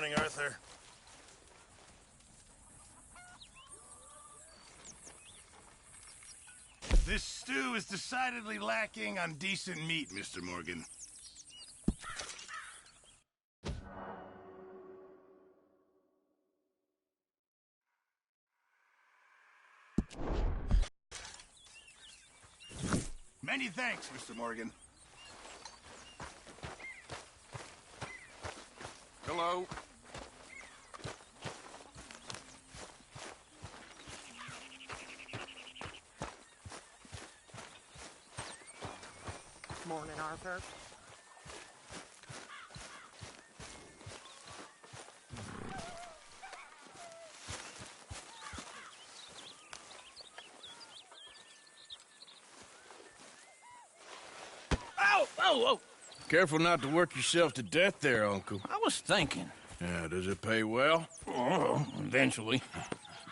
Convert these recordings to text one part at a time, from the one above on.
morning, Arthur. This stew is decidedly lacking on decent meat, Mr. Morgan. Many thanks, Mr. Morgan. Hello. Morning, Arthur. Ow! Oh, oh! Careful not to work yourself to death there, Uncle. I was thinking. Yeah, does it pay well? Oh, eventually.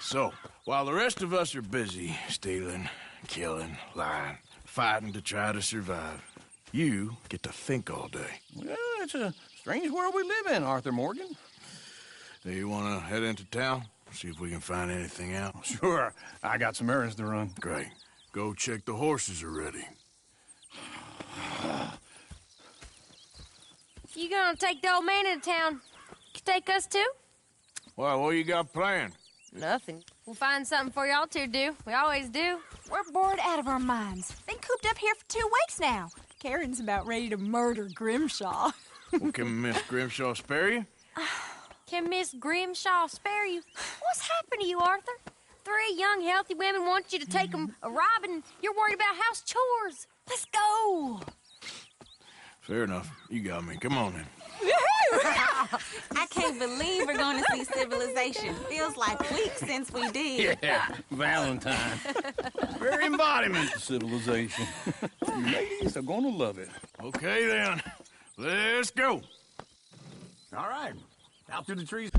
So, while the rest of us are busy stealing, killing, lying, fighting to try to survive, you get to think all day. Well, it's a strange world we live in, Arthur Morgan. Do you want to head into town? See if we can find anything out? Sure, I got some errands to run. Great. Go check the horses are ready. You gonna take the old man into town? You take us too? Well, what you got planned? Nothing. We'll find something for y'all to do. We always do. We're bored out of our minds. Been cooped up here for 2 weeks now. Karen's about ready to murder Grimshaw. Well, can Miss Grimshaw spare you? Can Miss Grimshaw spare you? What's happened to you, Arthur? 3 young, healthy women want you to take them a robbing. You're worried about house chores. Let's go. Fair enough. You got me. Come on then. I can't believe we're going to see civilization. Feels like weeks since we did. Yeah, Valentine. Very embodiment of civilization. Ladies are gonna love it. Okay then. Let's go. All right, out through the trees.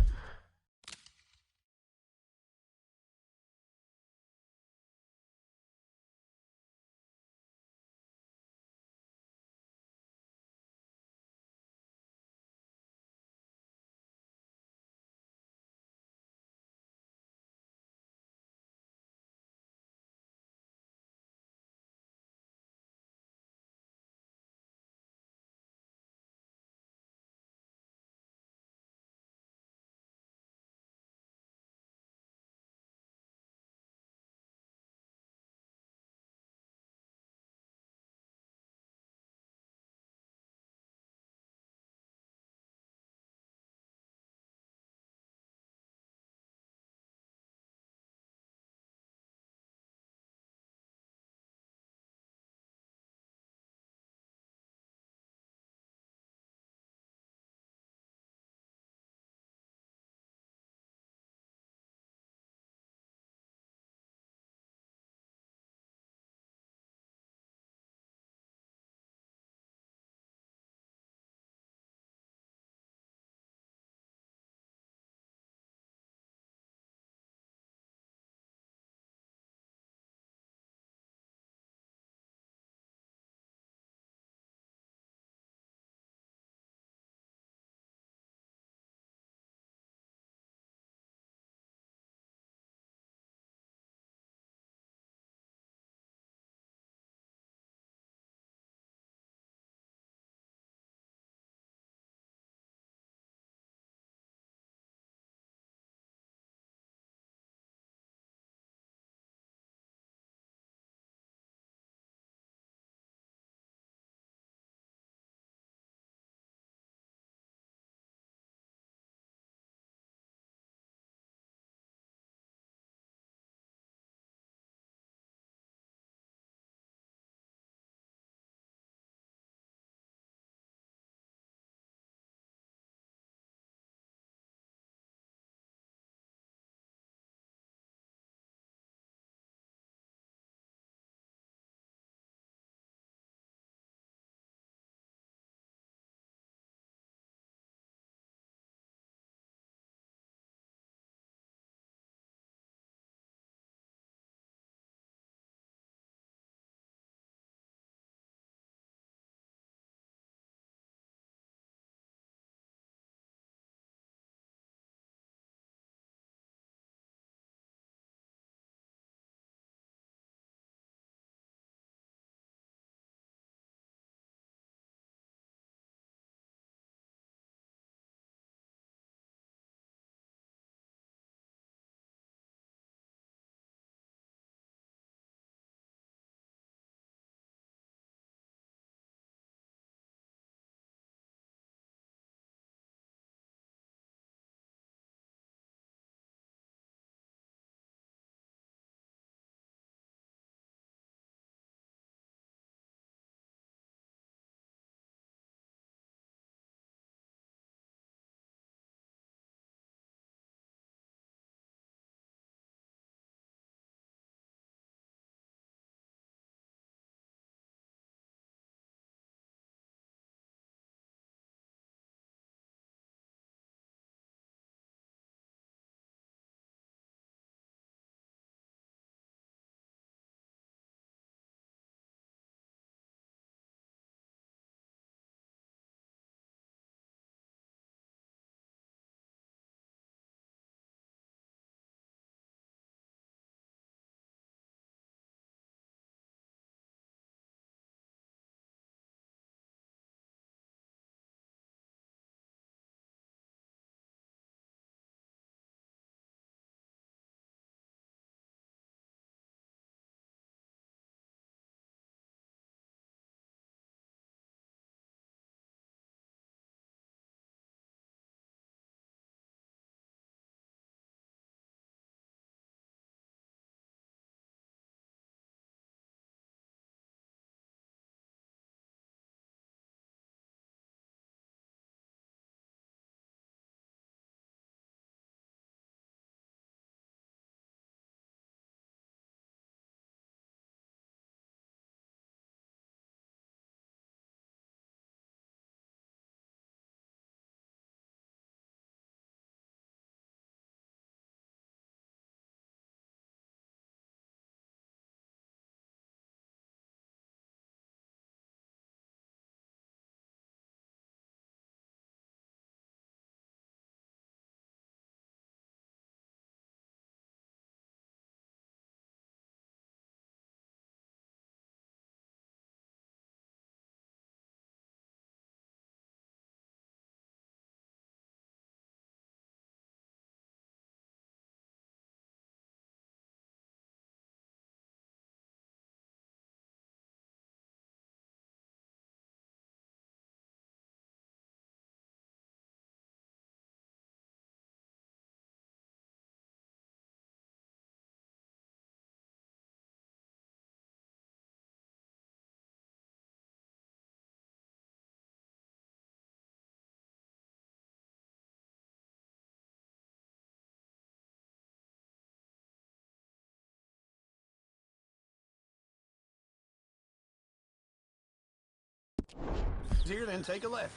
Here, then take a left.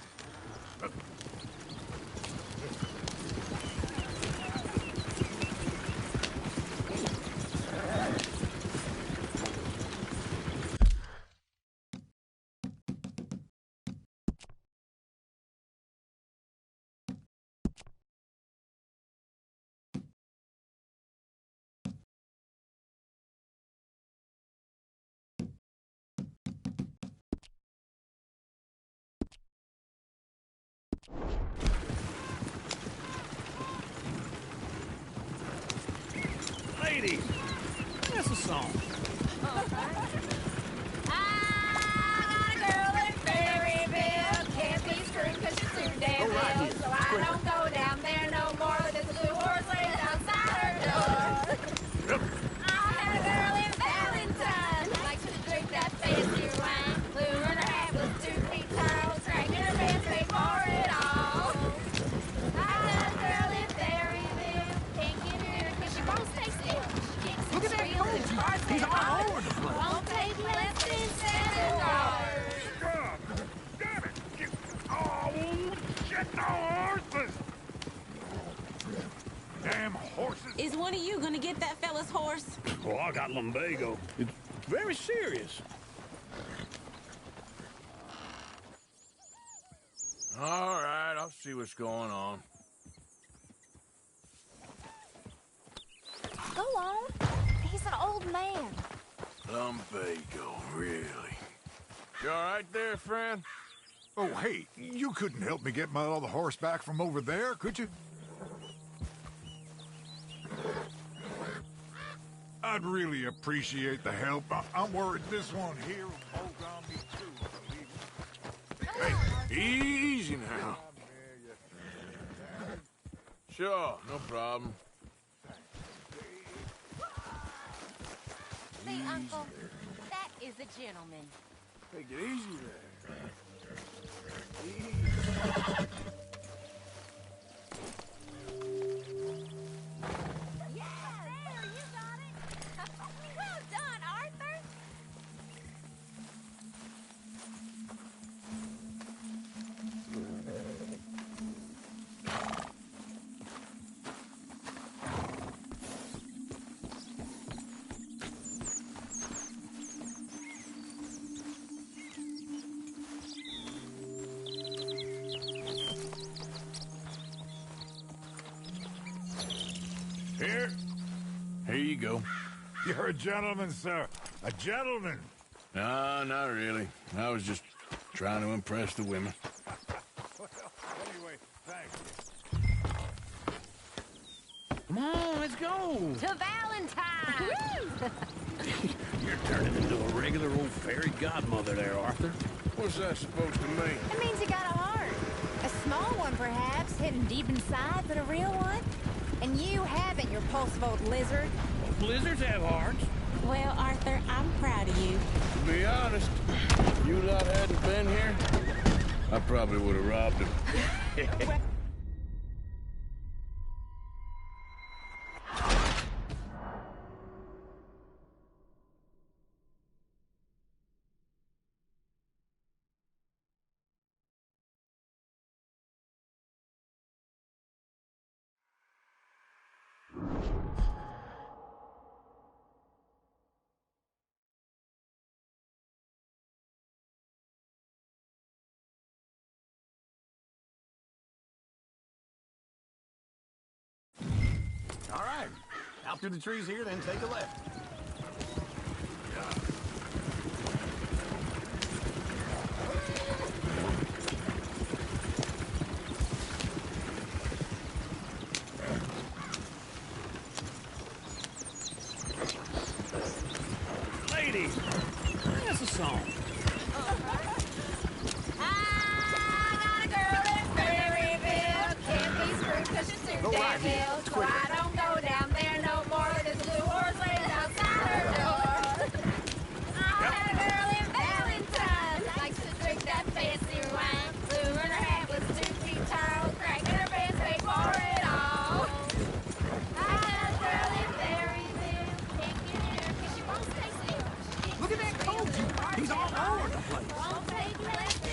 Ladies, that's a song. I got a girl in Berryville. Can't be screwed 'cause she's too damn ill. So I don't go down there no more. There's a blue horse laying outside her door. I had a girl in Valentine. Likes to drink that fancy wine. Blue in her hat with 2 feet tall. Dragging her pants paid for it all. I got a girl in Berryville. Can't get her 'cause she won't stay still. She kicks and squeals and farts and hollers. Won't take less than 7 hours. God damn it! Oh, shit, the horses! Damn horses! Is one of you gonna get that fella's horse? Oh, I got lumbago. It's very serious. All right, I'll see what's going on. Go on. He's an old man. Lumbago, really? You all right there, friend? Oh, hey, you couldn't help me get my other horse back from over there, could you? I'd really appreciate the help. I'm worried this one here will bolt on me too, believe me. Easy now. Sure, no problem. See, Uncle, that is a gentleman. Take it easy there. Yeah, there, you got it. Well done, Arthur. Here you go. You're a gentleman, sir. A gentleman. No, not really. I was just trying to impress the women. Well, anyway, thank you. Come on, let's go. To Valentine. You're turning into a regular old fairy godmother there, Arthur. What's that supposed to mean? It means you got a heart. A small one, perhaps, hidden deep inside, but a real one. And you haven't, you repulsive old lizard. Blizzards have hearts. Well, Arthur, I'm proud of you. To be honest, if you lot hadn't been here, I probably would have robbed him. All right. Out through the trees here, then take a left. Ladies, that's a song. I got a girl in Berryville. Can't be screwed 'cause she's too damn ill. So I don't go down there no more. There's a blue horse laying outside her door. I had a girl in Valentine. Likes to drink that fancy wine. Blue in her hat was 2 feet tall. Dragging her pants paid for it all. I had a girl in Berryville. Can't get her 'cause she won't stay still. Look at that coat. He's all over the place. Won't take less than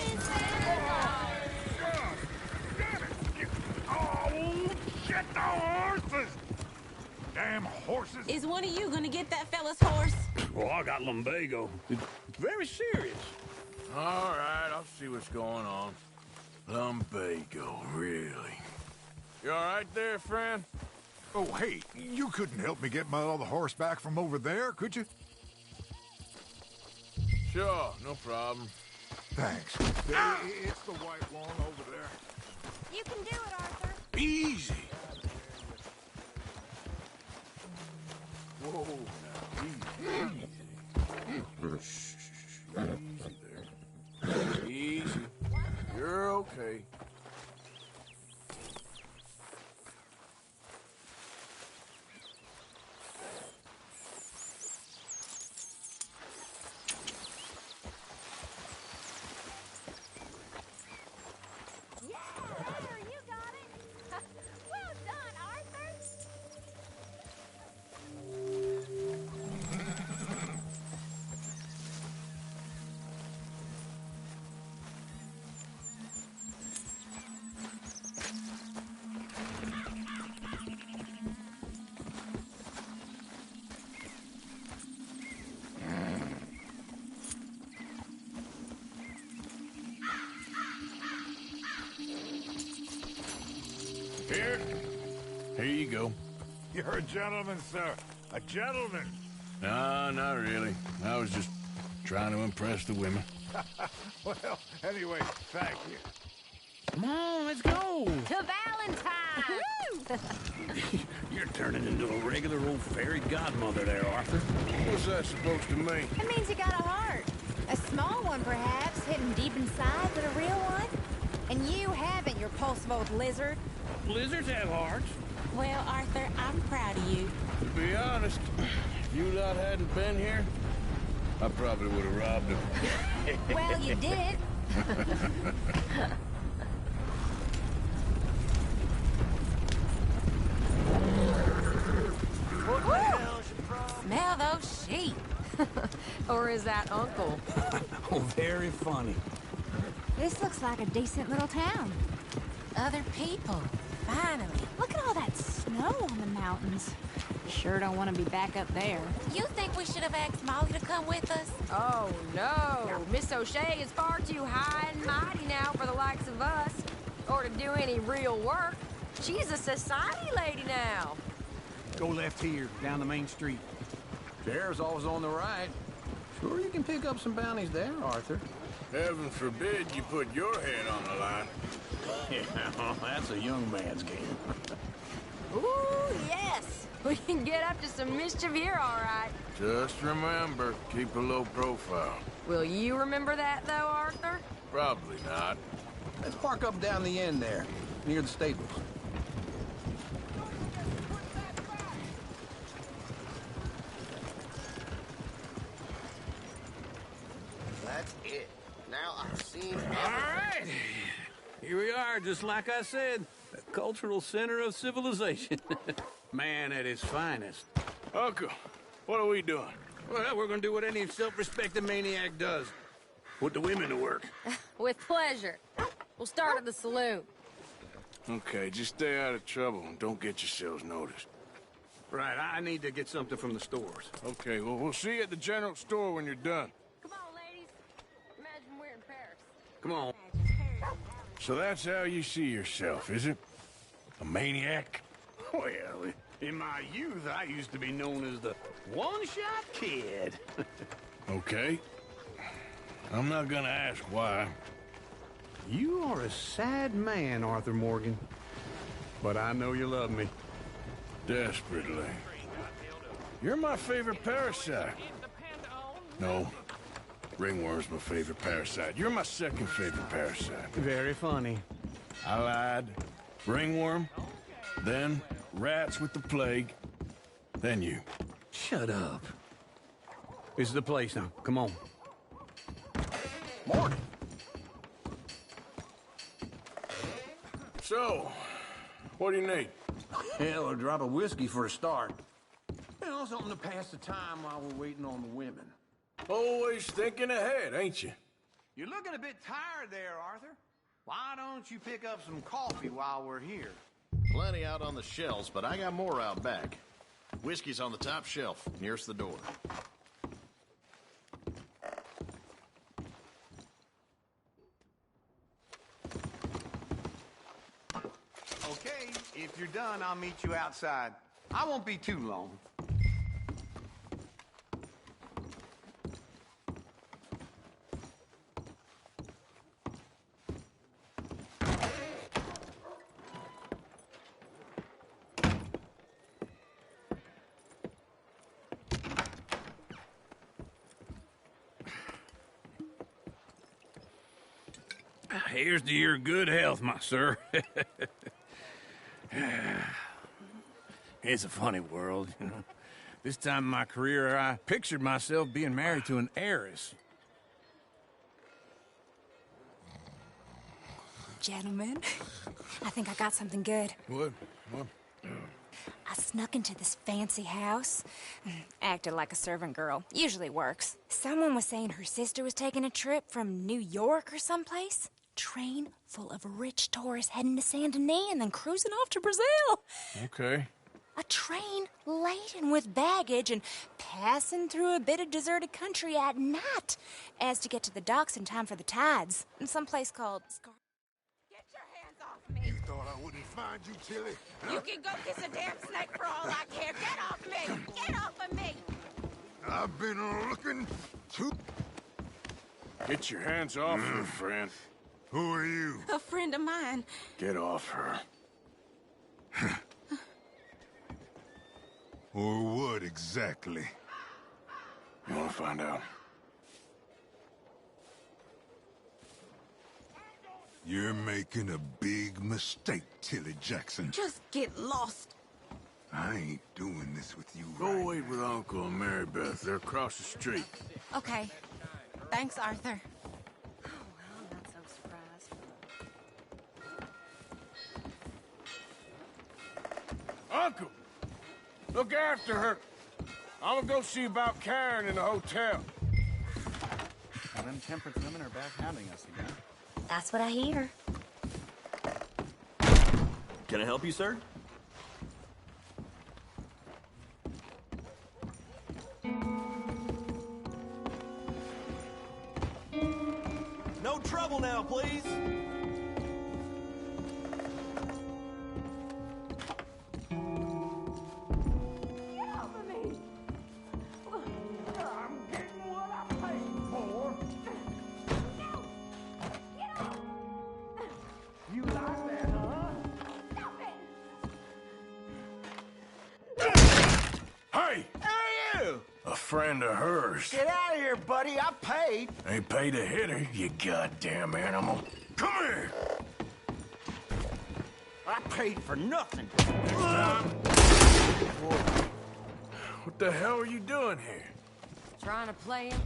horses? Is one of you gonna get that fella's horse? Well, I got lumbago. It's very serious. All right, I'll see what's going on. Lumbago, really? You all right there, friend? Oh, hey, you couldn't help me get my other horse back from over there, could you? Sure, no problem. Thanks. It's the white one over there. You can do it, Arthur. Easy. Whoa, now, easy. Easy there. Easy. You're okay. Yeah, Arthur, you got it. Well done, Arthur. Here you go. You're a gentleman, sir. A gentleman. No, not really. I was just trying to impress the women. Well, anyway, thank you. Come on, let's go. To Valentine! You're turning into a regular old fairy godmother there, Arthur. What's that supposed to mean? It means you got a heart. A small one, perhaps, hidden deep inside, but a real one. And you haven't, you repulsive old lizard. Lizards have hearts. Well, Arthur, I'm proud of you. To be honest, if you lot hadn't been here, I probably would have robbed him. Well, you did. Smell those sheep. Or is that Uncle? Oh, very funny. This looks like a decent little town. Other people. Finally. Look at all that snow on the mountains. Sure don't want to be back up there. You think we should have asked Molly to come with us? Oh, no. Miss O'Shea is far too high and mighty now for the likes of us. Or to do any real work. She's a society lady now. Go left here, down the main street. Sheriff's always on the right. Sure you can pick up some bounties there, Arthur. Heaven forbid you put your head on the line. Yeah, that's a young man's game. Ooh, yes. We can get up to some mischief here, all right. Just remember, keep a low profile. Will you remember that, though, Arthur? Probably not. Let's park up down the end there, near the stables. That's it. Now I've seen everything. All right. Here we are, just like I said. The cultural center of civilization. Man at his finest. Uncle, what are we doing? Well, we're gonna do what any self-respecting maniac does. Put the women to work. With pleasure. We'll start at the saloon. Okay, just stay out of trouble and don't get yourselves noticed. Right, I need to get something from the stores. Okay, well, we'll see you at the general store when you're done. Come on, ladies. Imagine we're in Paris. Come on. So that's how you see yourself, is it? A maniac? Well, in my youth, I used to be known as the one-shot kid. Okay. I'm not gonna ask why. You are a sad man, Arthur Morgan. But I know you love me. Desperately. You're my favorite parasite. No. Ringworm's my favorite parasite. You're my second favorite parasite. Very funny. I lied. Ringworm, then rats with the plague, then you. Shut up. This is the place now. Come on. Morning. So, what do you need? Hell, a drop of whiskey for a start. You know, something to pass the time while we're waiting on the women. Always thinking ahead, ain't you? You're looking a bit tired there, Arthur. Why don't you pick up some coffee while we're here? Plenty out on the shelves, but I got more out back. Whiskey's on the top shelf, nearest the door. Okay, if you're done, I'll meet you outside. I won't be too long. Here's to your good health, my sir. It's a funny world, you know. This time in my career, I pictured myself being married to an heiress. Gentlemen, I think I got something good. What? I snuck into this fancy house, acted like a servant girl. Usually works. Someone was saying her sister was taking a trip from New York or someplace. Train full of rich tourists heading to Saint Denis and then cruising off to Brazil. Okay. A train laden with baggage and passing through a bit of deserted country at night as to get to the docks in time for the tides in some place called Get your hands off me. You thought I wouldn't find you, Tilly? You can go kiss a damn snake for all I care. Get off me! Get off of me! I've been looking to... Get your hands off her, friend. Who are you? A friend of mine. Get off her. Or what exactly? You want to find out? You're making a big mistake, Tilly Jackson. Just get lost. I ain't doing this with you Go right wait with Uncle and Mary Beth. They're across the street. Okay. Thanks, Arthur. Uncle! Look after her. I'm gonna go see about Karen in the hotel. Well, them temperance women are back hounding us again. That's what I hear. Can I help you, sir? No trouble now, please. Friend of hers. Get out of here, buddy. I paid. Ain't paid to hit her, you goddamn animal. Come here! I paid for nothing. What the hell are you doing here? Trying to play him?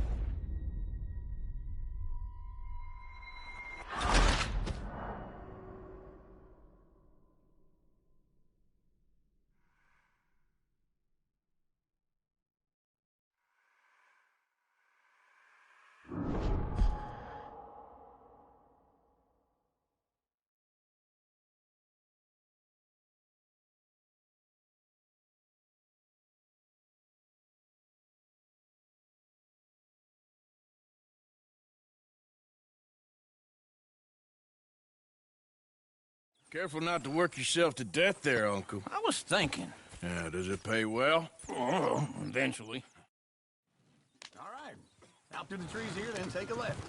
Careful not to work yourself to death there, Uncle. I was thinking. Yeah, does it pay well? Oh, eventually. All right. Out through the trees here, then take a left.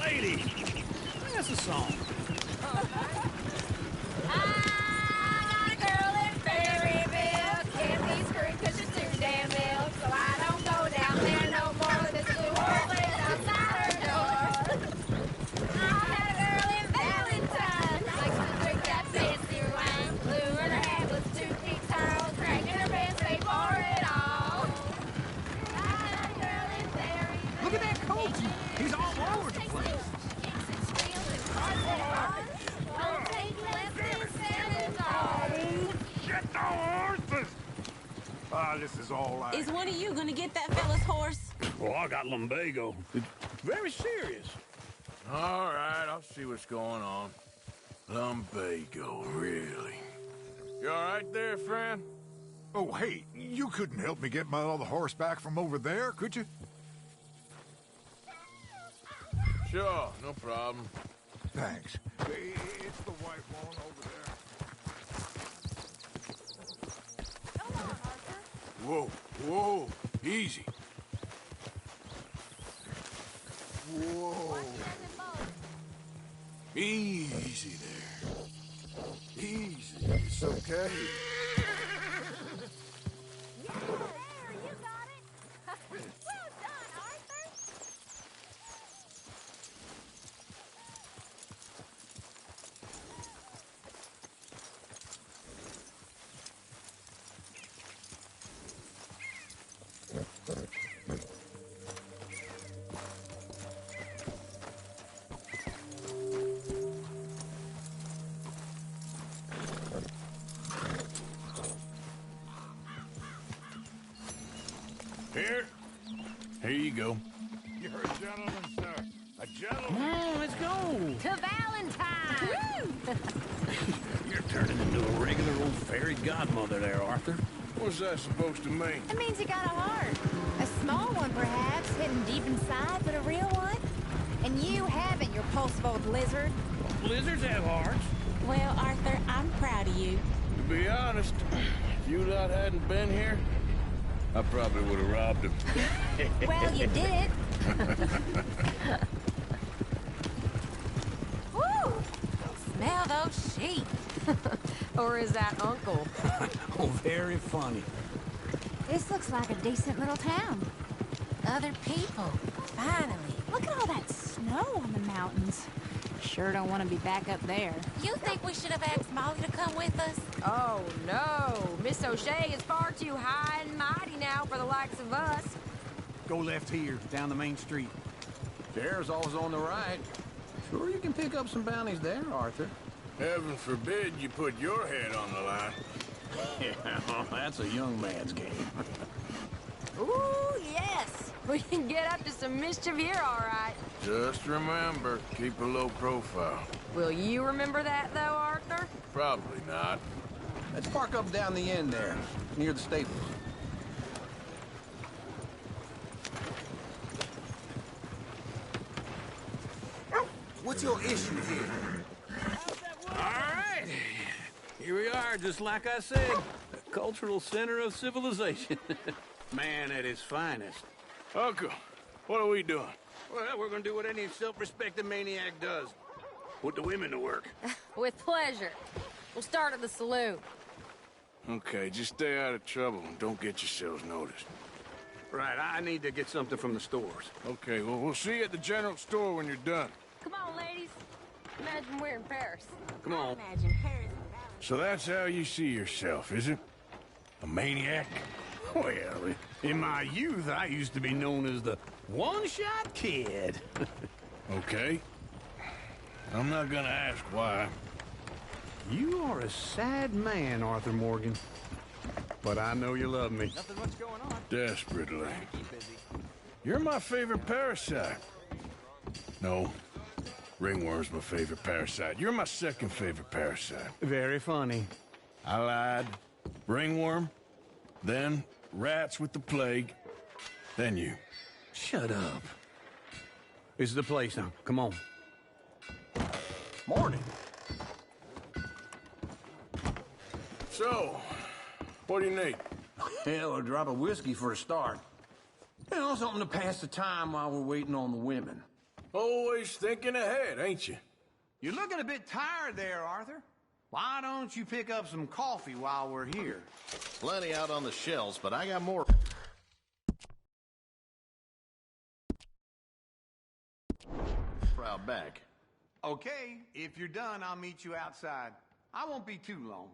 Lady, sing us a song. Look at that coach. He's all over the place. I'll take less than This is all I... Is one of you gonna get that fella's horse? Well, I got lumbago. It's very serious. All right, I'll see what's going on. Lumbago, really? You all right there, friend? Oh, hey, you couldn't help me get my other horse back from over there, could you? Sure, no problem. Thanks. It's the white one over there. Whoa, whoa, easy. Whoa. Easy there. Easy, it's okay. Yeah, there, you got it. Well done, Arthur. Here you go. You're a gentleman, sir. A gentleman. Come on, let's go. To Valentine! You're turning into a regular old fairy godmother there, Arthur. What's that supposed to mean? It means you got a heart. A small one, perhaps, hidden deep inside, but a real one. And you haven't, your pulse old lizard. Lizards have hearts. Well, Arthur, I'm proud of you. To be honest, if you lot hadn't been here, I probably would have robbed him. Well, you did. Woo! Smell those sheep. Or is that Uncle? Oh, very funny. This looks like a decent little town. Other people. Finally. Look at all that snow on the mountains. Sure don't want to be back up there. You think we should have asked Molly to come with us? Oh, no. Miss O'Shea is far too high and mighty now for the likes of us. Go left here, down the main street. There's always on the right. Sure you can pick up some bounties there, Arthur. Heaven forbid you put your head on the line. Yeah, well, that's a young man's game. Ooh, yes. We can get up to some mischief here, all right. Just remember, keep a low profile. Will you remember that, though, Arthur? Probably not. Let's park up down the end there, near the stables. What's your issue here? All right. Here we are, just like I said. A cultural center of civilization. Man at his finest. Uncle, what are we doing? Well, we're gonna do what any self-respecting maniac does. Put the women to work. With pleasure. We'll start at the saloon. Okay, just stay out of trouble and don't get yourselves noticed. Right, I need to get something from the stores. Okay, well, we'll see you at the general store when you're done. Come on, ladies. Imagine we're in Paris. Come on. Imagine Paris. So that's how you see yourself, is it? A maniac? Well, in my youth, I used to be known as the one-shot kid. Okay. I'm not gonna ask why. You are a sad man, Arthur Morgan. But I know you love me. Nothing much going on. Desperately. Keep busy. You're my favorite parasite. No. Ringworm's my favorite parasite. You're my second favorite parasite. Very funny. I lied. Ringworm. Then rats with the plague. Then you. Shut up. This is the place now. Come on. Morning. So, what do you need? Hell, a drop of whiskey for a start. You know, something to pass the time while we're waiting on the women. Always thinking ahead, ain't you? You're looking a bit tired there, Arthur. Why don't you pick up some coffee while we're here? Plenty out on the shelves, but I got more. Proud back. Okay, if you're done, I'll meet you outside. I won't be too long.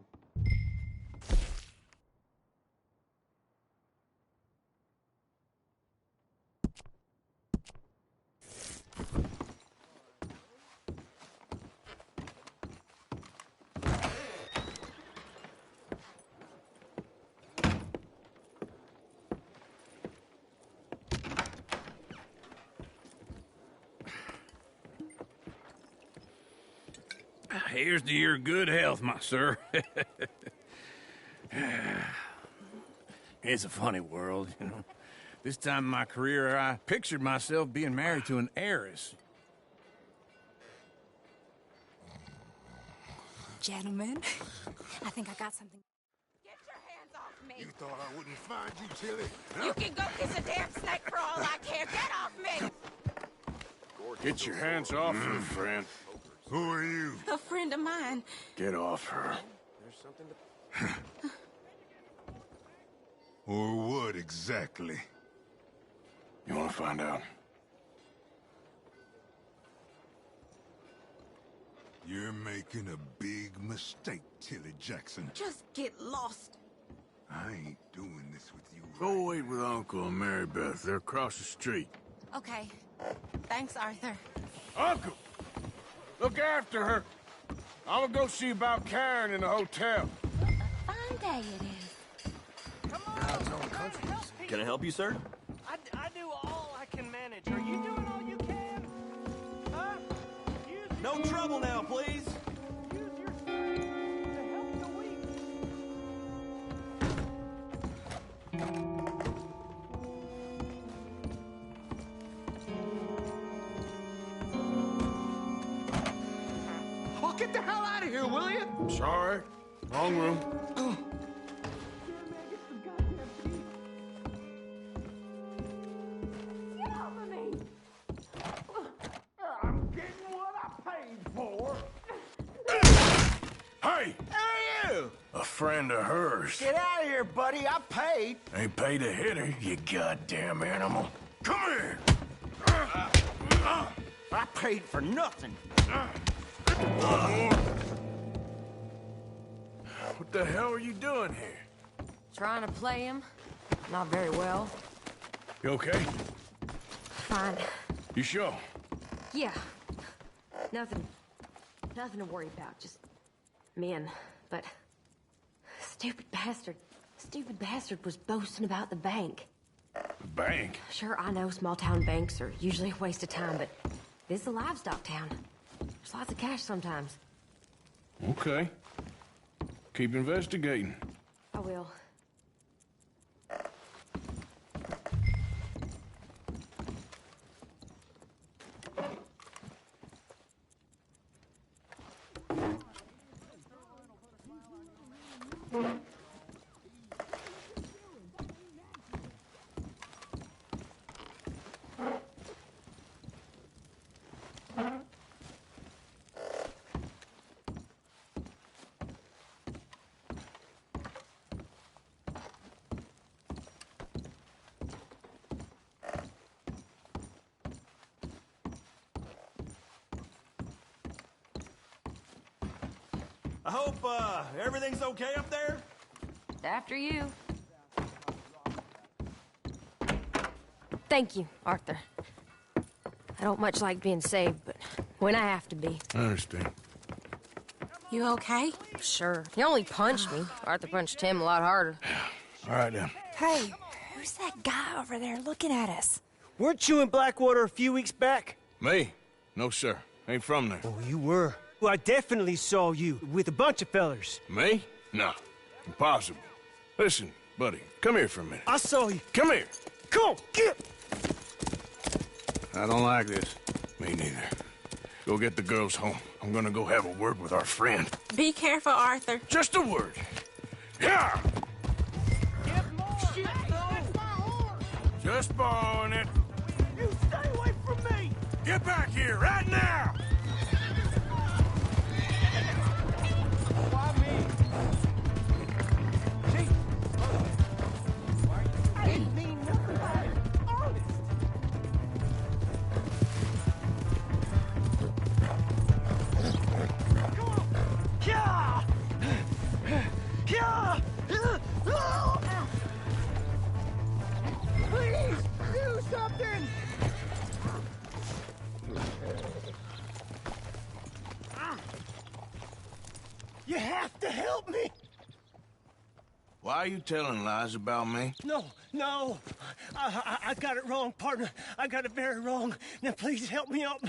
Here's to your good health, my sir. It's a funny world, you know. This time in my career, I pictured myself being married to an heiress. Gentlemen, I think I got something. Get your hands off me! You thought I wouldn't find you, Tilly? You can go kiss a damn snake for all I care. Get off me! Get your hands off her, friend. Who are you? A friend of mine. Get off her. Or what exactly? You want to find out? You're making a big mistake, Tilly Jackson. Just get lost. I ain't doing this with you. Go wait with Uncle and Mary Beth. They're across the street. Okay. Thanks, Arthur. Uncle! Look after her. I'm gonna go see about Karen in the hotel. Fine day it is. Come on, can I help you, sir? I do all I can manage. Are you doing all you can? Huh? No trouble now, please. Use your strength to help the weak. Oh, get the hell out of here, will you? Sorry. Wrong room. I'm getting what I paid for. Hey! Who are you? A friend of hers. Get out of here, buddy. I paid. Ain't paid to hit her, you goddamn animal. Come here! I paid for nothing. What the hell are you doing here? Trying to play him? Not very well. You okay? Fine. You sure? Yeah. Nothing to worry about. Just men. But stupid bastard was boasting about the bank. The bank? Sure, I know small town banks are usually a waste of time, but this is a livestock town. There's lots of cash sometimes. Okay. Keep investigating. I will. I hope, everything's okay up there? After you. Thank you, Arthur. I don't much like being saved, but when I have to be. I understand. You okay? Sure. He only punched me. Arthur punched him a lot harder. All right, then. Hey, who's that guy over there looking at us? Weren't you in Blackwater a few weeks back? Me? No, sir. Ain't from there. Oh, you were. Well, I definitely saw you with a bunch of fellers. Me? No. Impossible. Listen, buddy, come here for a minute. I saw you. Come here. Come on, get! I don't like this. Me neither. Go get the girls home. I'm gonna go have a word with our friend. Be careful, Arthur. Just a word. Yeah! Shit, no! Just borrowing it. You stay away from me! Get back here right now! Why me? See? I didn't mean nothing by it. Honest. Come on! Yeah! Yeah! Please, do something! You have to help me! Why are you telling lies about me? No. I got it wrong, partner. I got it very wrong. Now please help me up.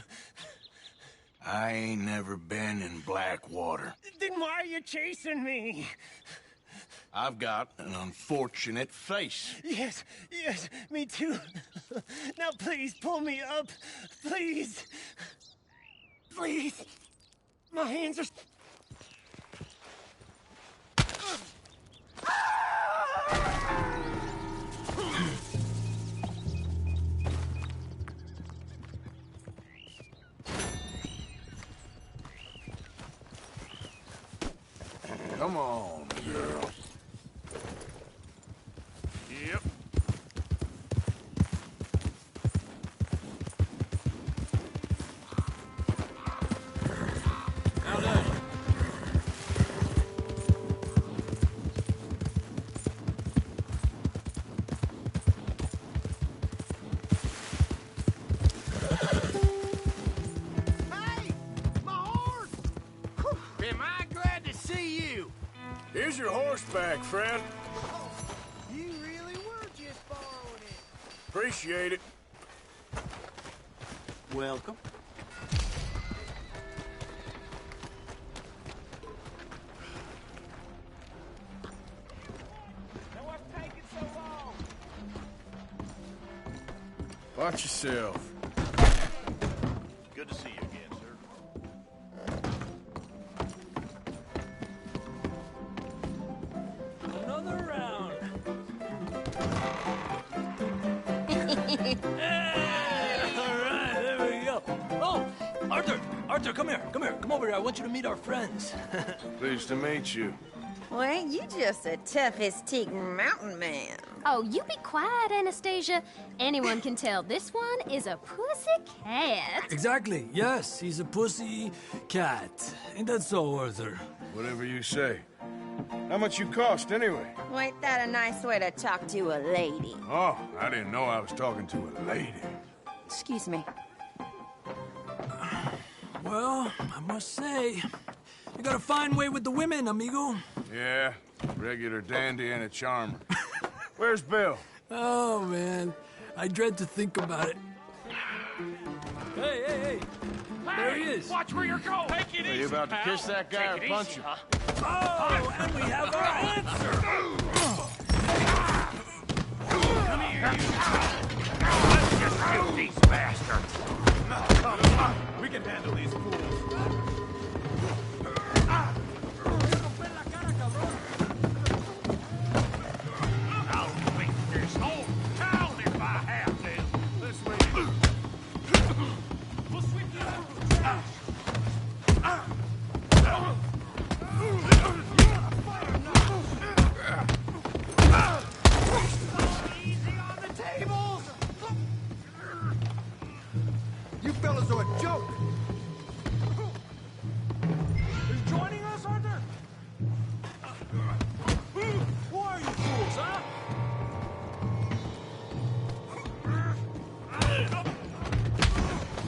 I ain't never been in Blackwater. Then why are you chasing me? I've got an unfortunate face. Yes, me too. Now please pull me up. Please. Please. My hands are... Come on, girl. Yep. How done? Am I glad to see you? Here's your horseback, friend. You really were just borrowing it. Appreciate it. Welcome. Now what's taking so long? Watch yourself. Good to see you again, sir. Another round. All right, there we go. Oh, Arthur, come here. Come over here. I want you to meet our friends. Pleased to meet you. Well, ain't you just a toughest mountain man? Oh, you be quiet, Anastasia. Anyone can tell this one is a pussy cat. Exactly. Yes, he's a pussy cat. Ain't that so, Arthur? Whatever you say. How much you cost, anyway? Well, ain't that a nice way to talk to a lady? Oh, I didn't know I was talking to a lady. Excuse me. Well, I must say, you got a fine way with the women, amigo. Yeah, regular dandy and a charmer. Where's Bill? Oh, man. I dread to think about it. Hey! There he is. Watch where you're going. Take it Are you about to kiss that guy or punch him? Oh, and we have our answer. Come here, you. Let's just kill these bastards. Come on. We can handle these fools. I'll beat this whole town if I have to. This way. We'll sweep you out. Easy on the tables. You fellas are a joke. Is joining us, Arthur? Who are you fools, huh?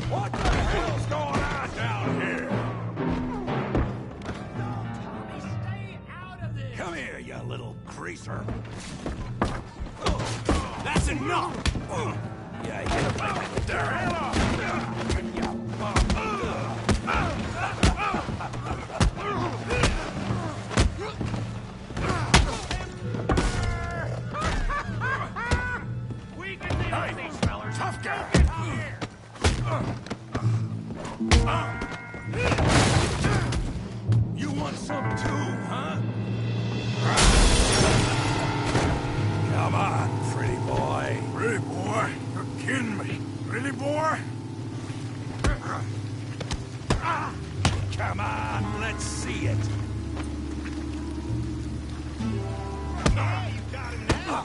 What the hell's going on down here? No, Tommy, stay out of this. Come here, you little greaser. That's enough. Yeah, you look like the hell off. We can deal with these fellers. Tough guy. You want some too, huh? Come on, pretty boy. Pretty boy? You're kidding me. Really, boy? Come on, let's see it. Yeah, you got him now.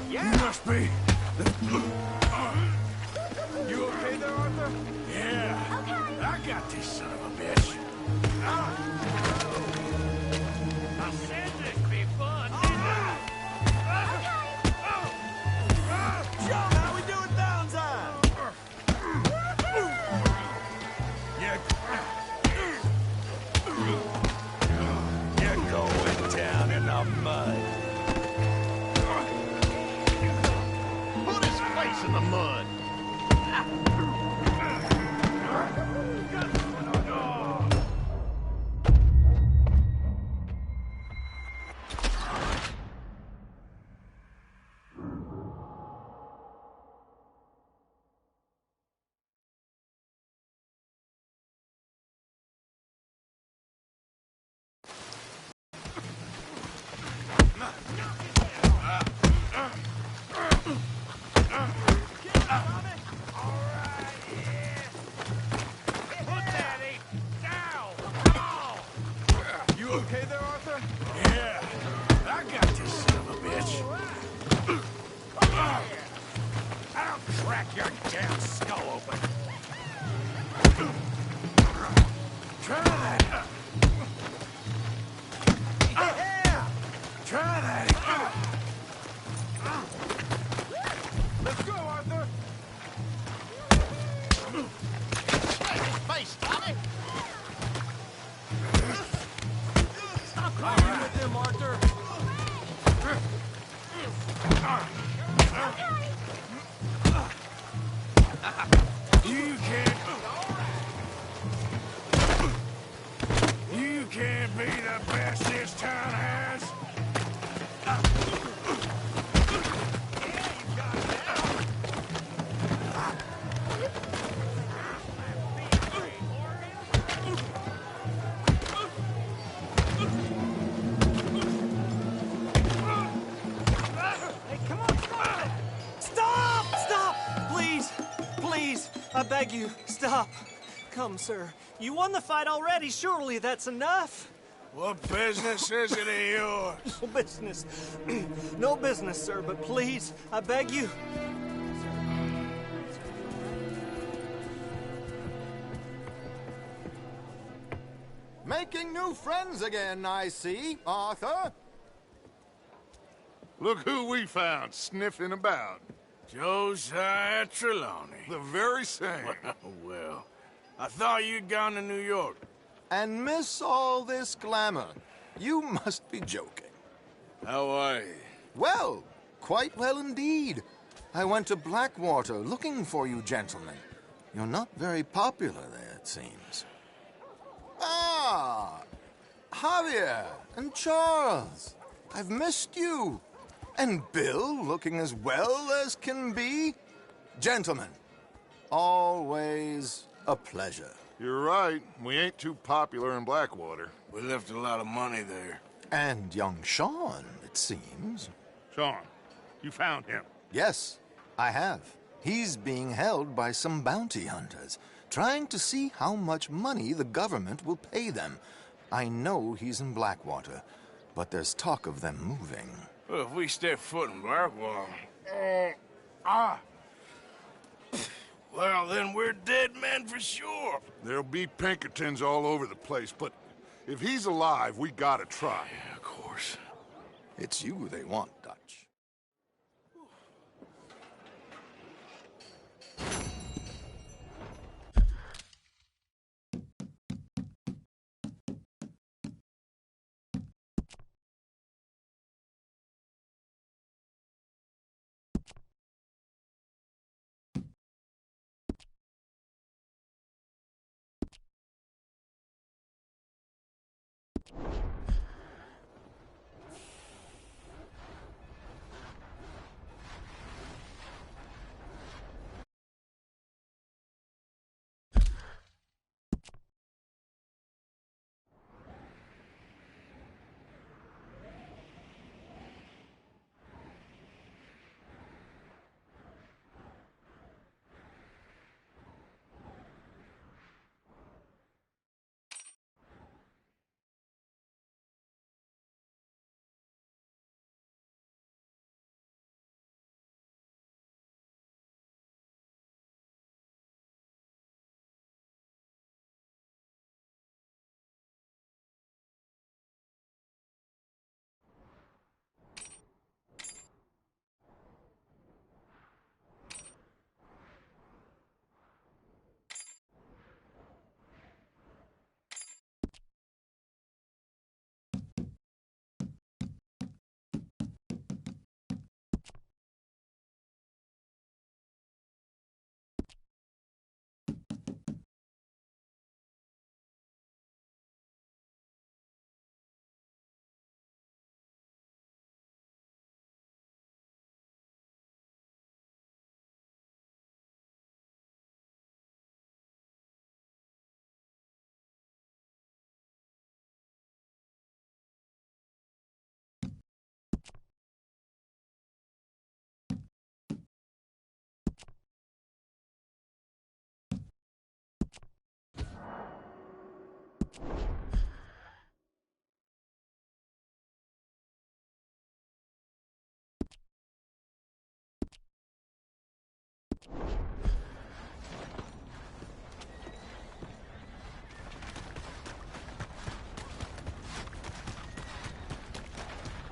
You must be. You okay there, Arthur? Yeah. I got this son of a bitch. I said this before, didn't I? John, how we doing downside? You're going down in the mud. face in the mud. Okay there, Arthur? Yeah, I got this son of a bitch. I'll crack your damn skull open. Try that. Yeah! Try that. Let's go, Arthur! Face, Tommy! Stop crying with him, Arthur! You can't be the best this town has. Hey, come on, stop it! Stop! Stop! Please! Please! I beg you, stop. Come, sir. You won the fight already. Surely that's enough. What business is it of yours? No business. No business, sir, but please, I beg you. Making new friends again, I see, Arthur. Look who we found sniffing about. Josiah Trelawney. The very same. Well, I thought you'd gone to New York. And miss all this glamour. You must be joking. How are you? Well, quite well indeed. I went to Blackwater looking for you gentlemen. You're not very popular there, it seems. Ah, Javier and Charles. I've missed you. And Bill looking as well as can be. Gentlemen, always a pleasure. You're right. We ain't too popular in Blackwater. We left a lot of money there. And young Sean, it seems. Sean, you found him. Yes, I have. He's being held by some bounty hunters, trying to see how much money the government will pay them. I know he's in Blackwater, but there's talk of them moving. Well, if we step foot in Blackwater... Well, then we're dead men for sure. There'll be Pinkertons all over the place, but if he's alive, we gotta try. Yeah, of course. It's you they want, Dutch.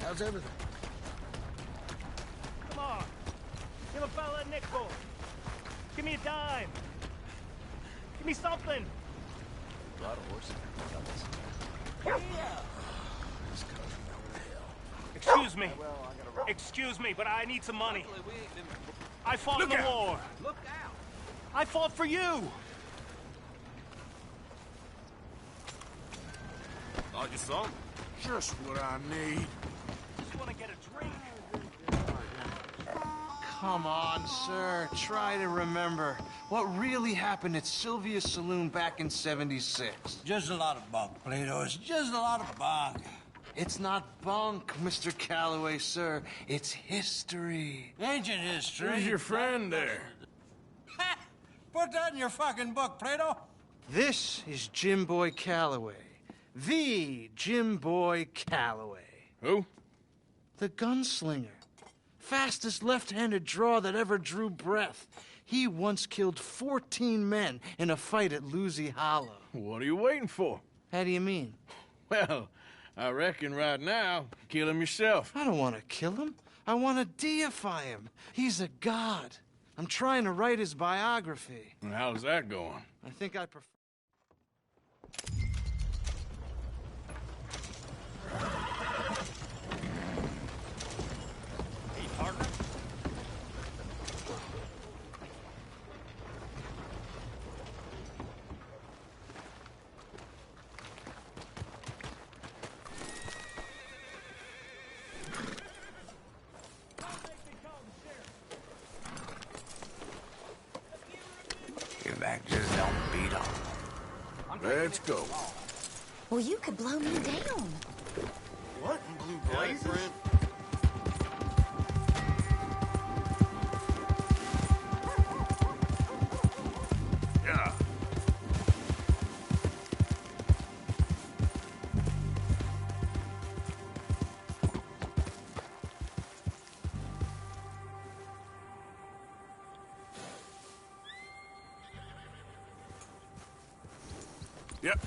How's everything? Come on. Give a fella a nickel. Give me a dime. Give me something. A lot of horses. Excuse me. Excuse me, but I need some money. I fought in the war. Look out! I fought for you. Thought you saw me. Just what I need. Just want to get a drink. Come on, sir. Try to remember what really happened at Sylvia's Saloon back in '76. Just a lot of bunk, Plato. It's just a lot of bunk. It's not bunk, Mr. Calloway, sir. It's history. Ancient history. Who's your friend there? Put that in your fucking book, Plato. This is Jim Boy Calloway. The Jim Boy Calloway. Who? The gunslinger. Fastest left-handed draw that ever drew breath. He once killed 14 men in a fight at Lucy Hollow. What are you waiting for? How do you mean? Well, I reckon right now, kill him yourself. I don't want to kill him. I want to deify him. He's a god. I'm trying to write his biography. And how's that going? I think I prefer... Hey, partner. Your back just don't beat on. Let's go. Well, you could blow me down. What in blue blazes? Yeah. Yep.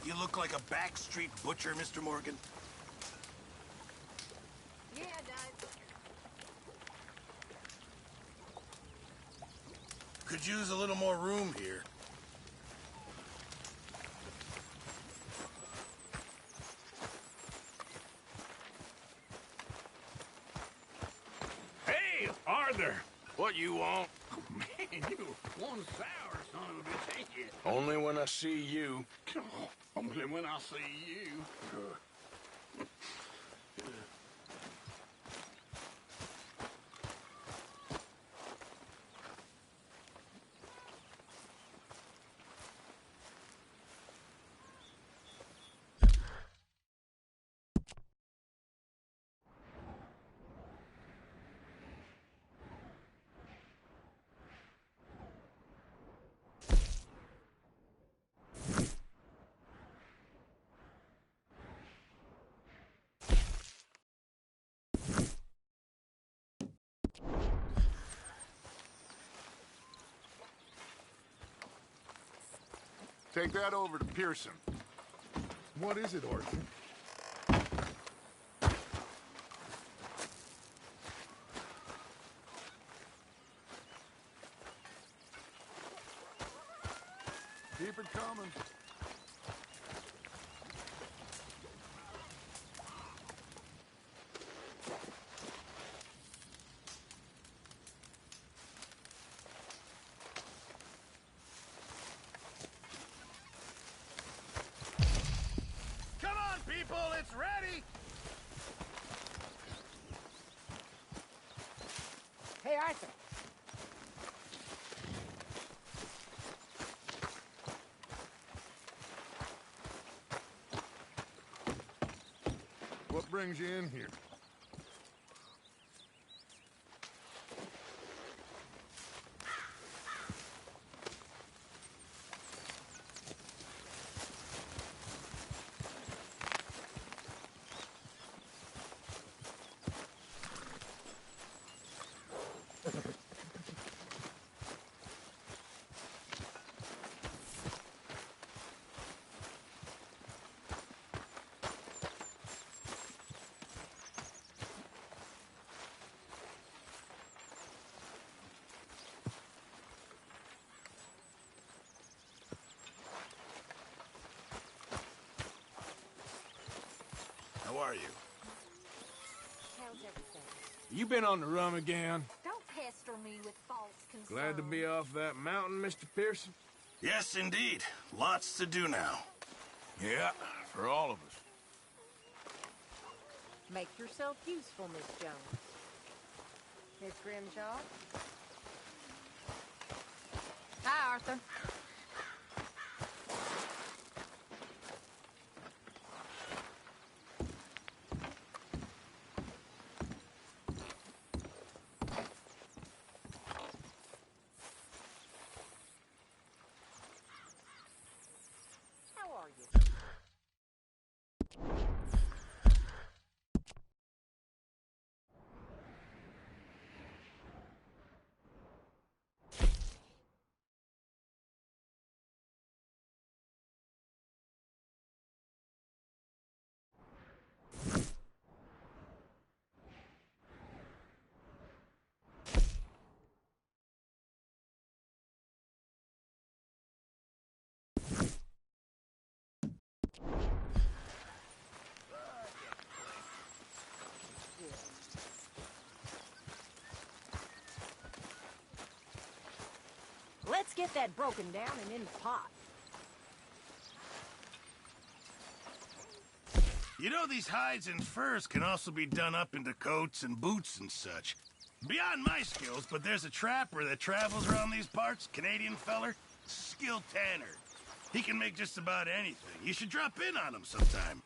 You look like a backstreet butcher, Mr. Morgan. Yeah, it does. Could use a little more room here. Hey, Arthur! What you want? Oh, man, you one sour son of a bitch, ain't you? Only when I see you. Oh, only when I see you. Take that over to Pearson. What is it, Arthur? Keep it coming. Come on, people, it's ready! Hey, Arthur. What brings you in here? How are you? How's everything? You been on the run again? Don't pester me with false concerns. Glad to be off that mountain, Mr. Pearson? Yes, indeed. Lots to do now. Yeah, for all of us. Make yourself useful, Miss Jones. Miss Grimshaw? Hi, Arthur. How are you? Let's get that broken down and in the pot. You know, these hides and furs can also be done up into coats and boots and such. Beyond my skills, but there's a trapper that travels around these parts, Canadian feller, skilled tanner. He can make just about anything. You should drop in on him sometime.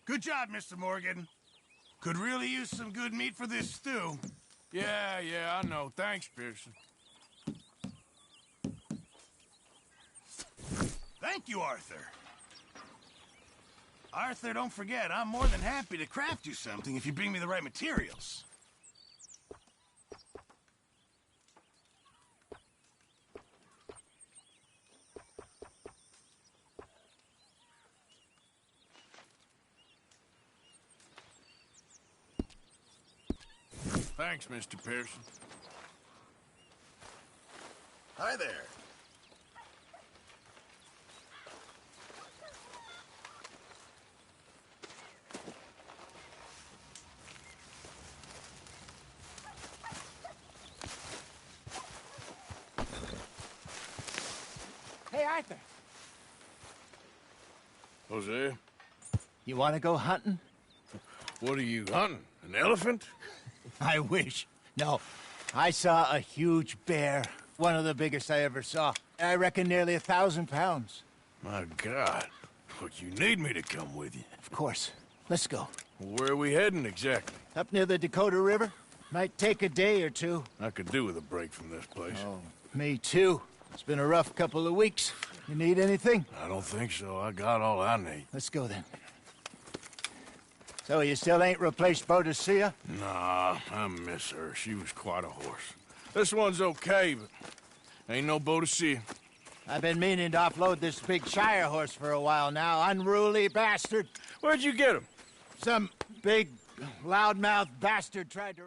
Good job, Mr. Morgan. Could really use some good meat for this stew. Yeah, I know. Thanks, Pearson. Thank you, Arthur. Arthur, don't forget, I'm more than happy to craft you something if you bring me the right materials. Thanks, Mr. Pearson. Hi there. Hey, Arthur. Jose? You want to go hunting? What are you hunting? An elephant? I wish. No. I saw a huge bear. One of the biggest I ever saw. I reckon nearly 1,000 pounds. My God. But you need me to come with you. Of course. Let's go. Where are we heading exactly? Up near the Dakota River. Might take a day or two. I could do with a break from this place. Oh, me too. It's been a rough couple of weeks. You need anything? I don't think so. I got all I need. Let's go then. So you still ain't replaced Boadicea? Nah, I miss her. She was quite a horse. This one's okay, but ain't no Boadicea. I've been meaning to offload this big Shire horse for a while now. Unruly bastard. Where'd you get him? Some big, loudmouth bastard tried to...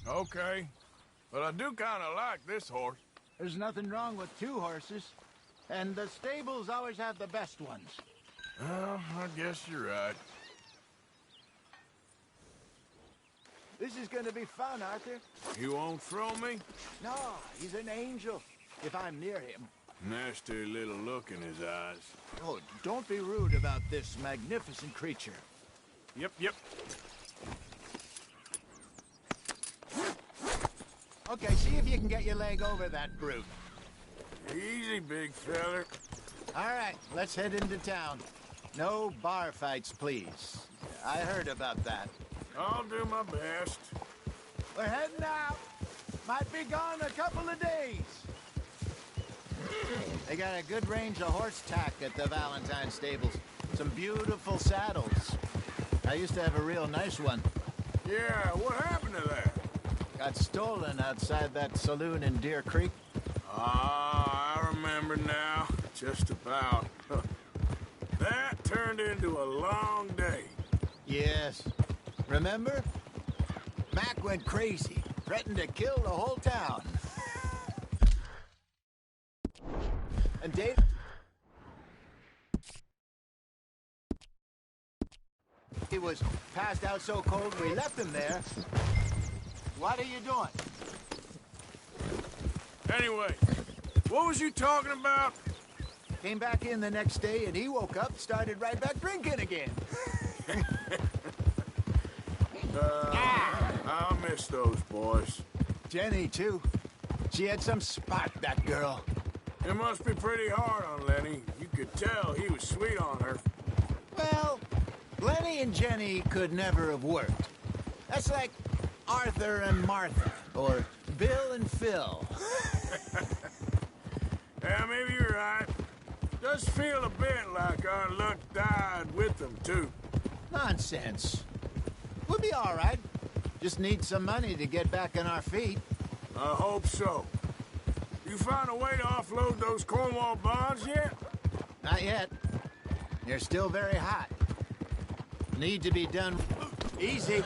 Okay. But I do kind of like this horse. There's nothing wrong with two horses. And the stables always have the best ones. Well, I guess you're right. This is gonna be fun, Arthur. You won't throw me? No, he's an angel, if I'm near him. Nasty little look in his eyes. Oh, don't be rude about this magnificent creature. Yep. Okay, see if you can get your leg over that brute. Easy, big feller. All right, let's head into town. No bar fights, please. I heard about that. I'll do my best. We're heading out. Might be gone a couple of days. They got a good range of horse tack at the Valentine stables. Some beautiful saddles. I used to have a real nice one. Yeah, what happened to that? Got stolen outside that saloon in Deer Creek. Ah, I remember now. Just about. That turned into a long day. Yes. Remember? Mac went crazy, threatened to kill the whole town. And Dave... He was passed out so cold we left him there. What are you doing? Anyway, what was you talking about? Came back in the next day and he woke up, started right back drinking again. I miss those boys. Jenny, too. She had some spark, that girl. It must be pretty hard on Lenny. You could tell he was sweet on her. Well, Lenny and Jenny could never have worked. That's like Arthur and Martha, or Bill and Phil. Yeah, maybe you're right. Does feel a bit like our luck died with them, too. Nonsense. We'll be all right. Just need some money to get back on our feet. I hope so. You found a way to offload those Cornwall bonds yet? Not yet. They're still very hot. Need to be done... Easy.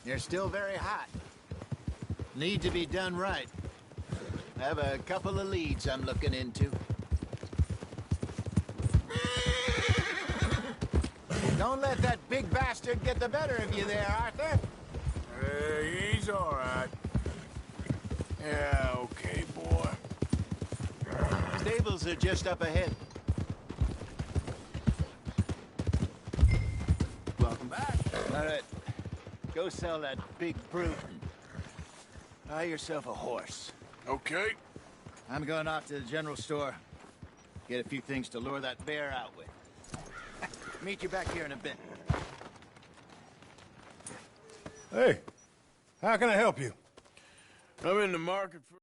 They're still very hot. Need to be done right. I have a couple of leads I'm looking into. Don't let that big bastard get the better of you there, Arthur. He's all right. Yeah, okay, boy. Stables are just up ahead. Welcome back. All right. Go sell that big brute. Buy yourself a horse. Okay. I'm going off to the general store. Get a few things to lure that bear out with. Meet you back here in a bit. Hey, how can I help you? I'm in the market for...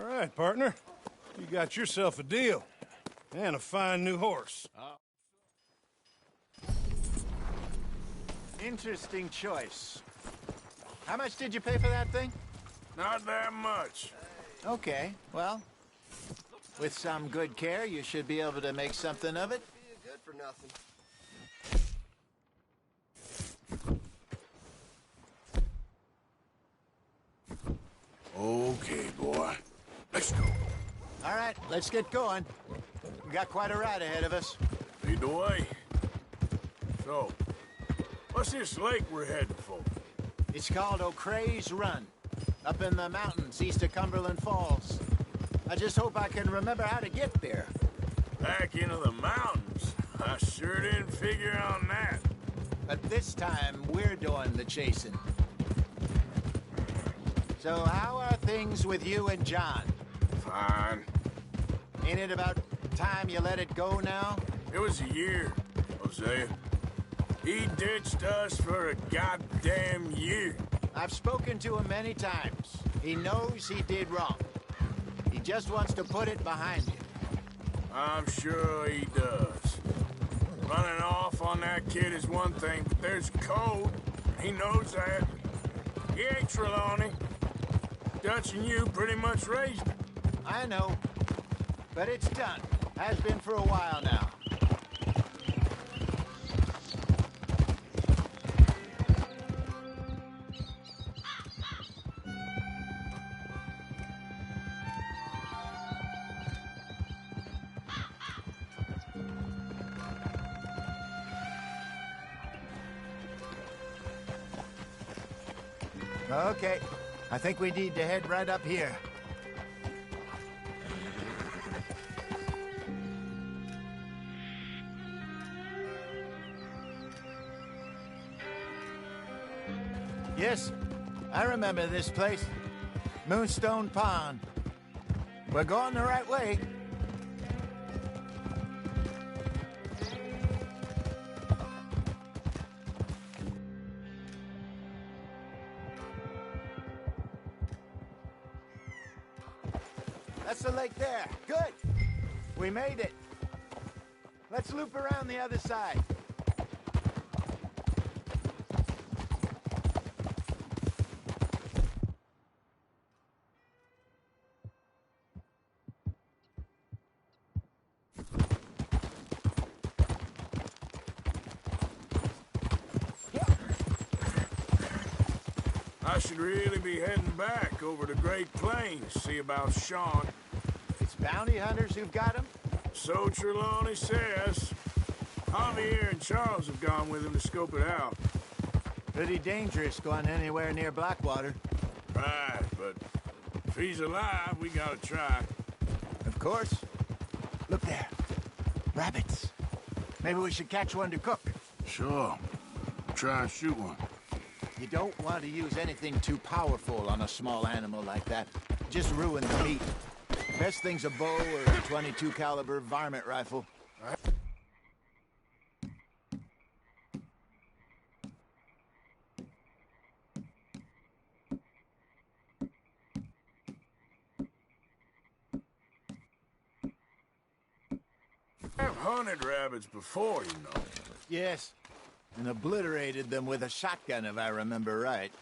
right, partner. You got yourself a deal. And a fine new horse. Interesting choice. How much did you pay for that thing? Not that much. Okay, well, with some good care, you should be able to make something of it. Good for nothing. Okay, boy. Let's go. All right, let's get going. We got quite a ride ahead of us. Lead the way. So, what's this lake we're heading for? It's called O'Creagh's Run, up in the mountains east of Cumberland Falls. I just hope I can remember how to get there. Back into the mountains? I sure didn't figure on that. But this time, we're doing the chasing. So how are things with you and John? Fine. Ain't it about time you let it go now? It was a year, Hosea. He ditched us for a goddamn year. I've spoken to him many times. He knows he did wrong. He just wants to put it behind him. I'm sure he does. Running off on that kid is one thing, but there's code. He knows that. He ain't Trelawney. Dutch and you pretty much raised him. I know. But it's done. Has been for a while now. Okay. I think we need to head right up here. Yes, I remember this place. Moonstone Pond. We're going the right way. That's the lake there. Good. We made it. Let's loop around the other side. I should really be heading back over the Great Plains, see about Sean. It's bounty hunters who've got him? So Trelawney says. Javier and Charles have gone with him to scope it out. Pretty dangerous going anywhere near Blackwater. Right, but if he's alive, we gotta try. Of course. Look there. Rabbits. Maybe we should catch one to cook. Sure. Try and shoot one. You don't want to use anything too powerful on a small animal like that. Just ruin the meat. Best thing's a bow or a .22 caliber varmint rifle. I've hunted rabbits before, you know. Yes, and obliterated them with a shotgun, if I remember right.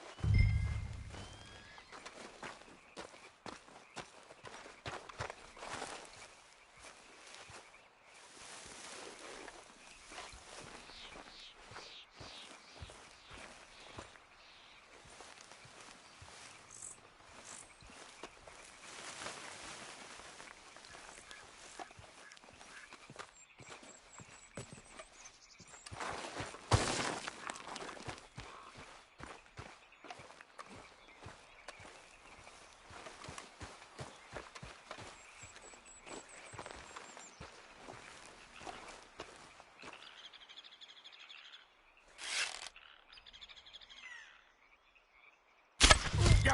Go!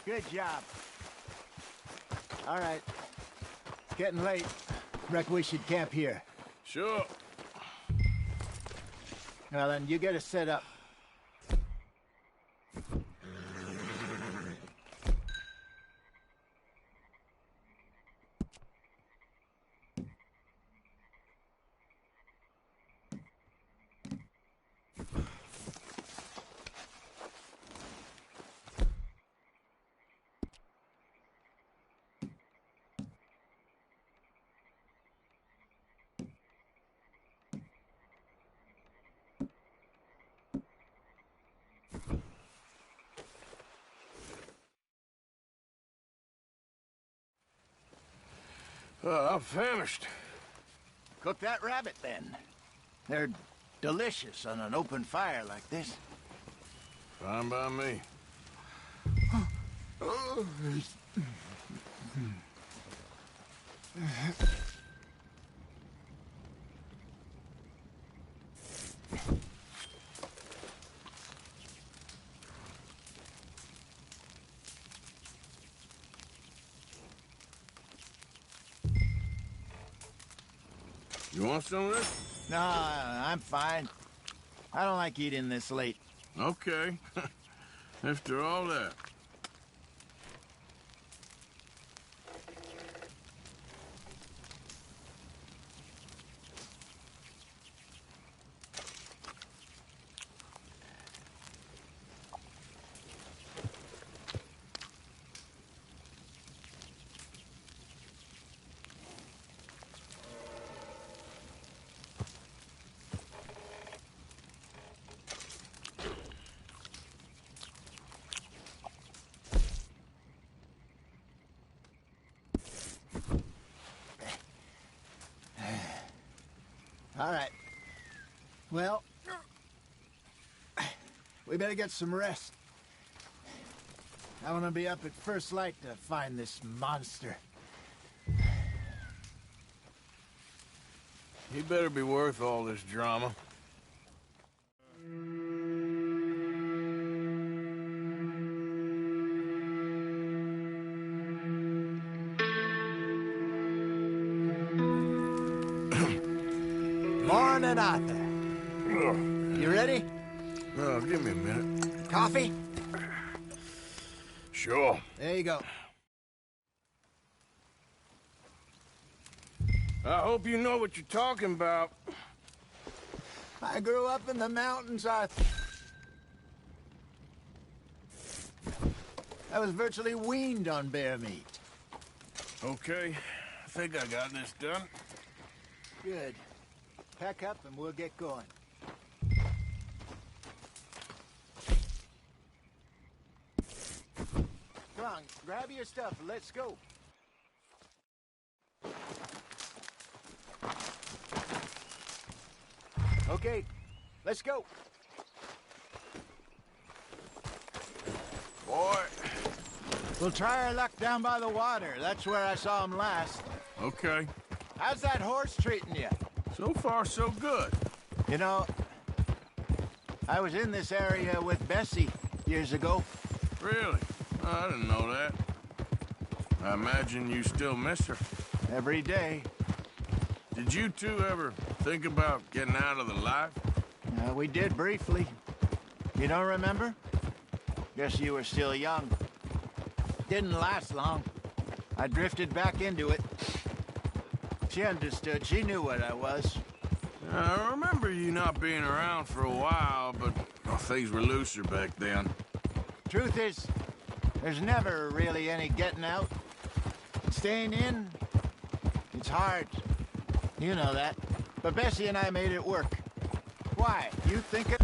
Good job. All right. It's getting late. Reckon we should camp here. Sure. Well, then, you get us set up. I'm famished. Cook that rabbit, then. They're delicious on an open fire like this. Fine by me. You want some of this? No, I'm fine. I don't like eating this late. Okay. After all that. All right. Well, we better get some rest. I want to be up at first light to find this monster. He better be worth all this drama. Morning, Arthur. You ready? Give me a minute. Coffee? Sure. There you go. I hope you know what you're talking about. I grew up in the mountains, Arthur. I was virtually weaned on bear meat. Okay, I think I got this done. Good. Pack up and we'll get going. Come on, grab your stuff and let's go. Okay, let's go. Boy. We'll try our luck down by the water. That's where I saw him last. Okay. How's that horse treating you? So far, so good. You know, I was in this area with Bessie years ago. Really? I didn't know that. I imagine you still miss her. Every day. Did you two ever think about getting out of the life? We did briefly. You don't remember? Guess you were still young. Didn't last long. I drifted back into it. She understood. She knew what I was. I remember you not being around for a while, but things were looser back then. Truth is, there's never really any getting out. Staying in, it's hard. You know that. But Bessie and I made it work. Why? You think it...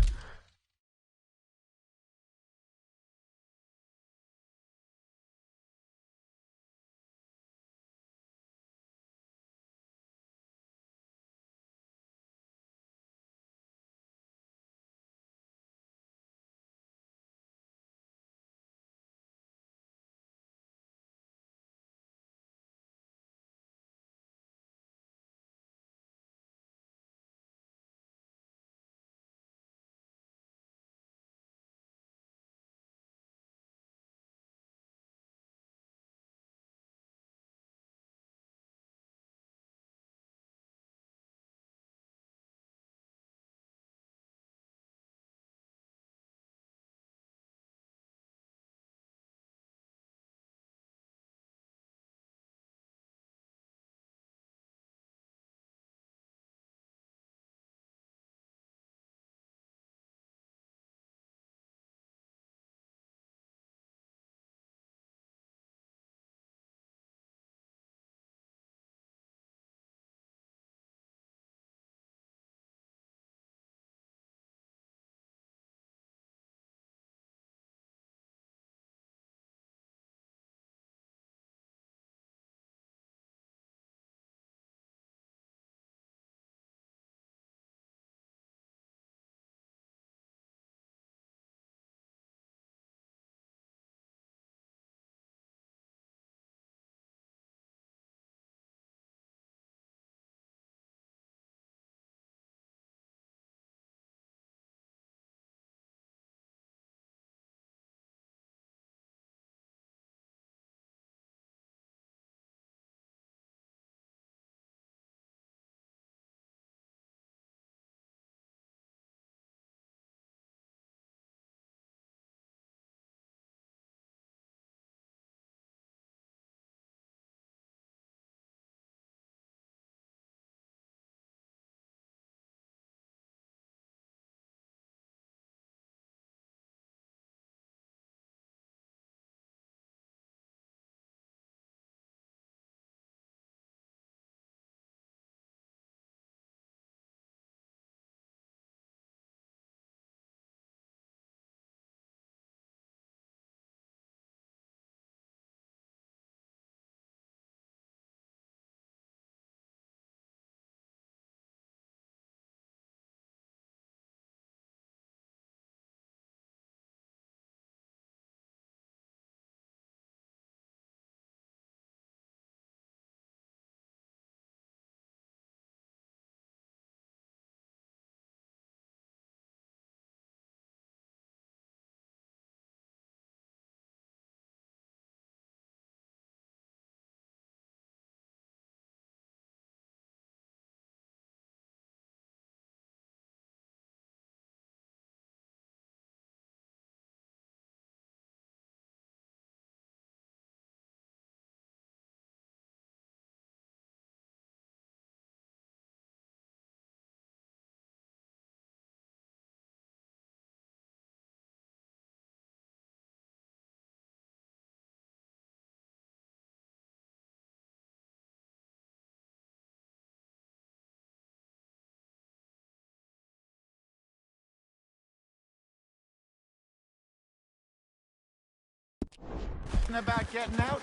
About getting out?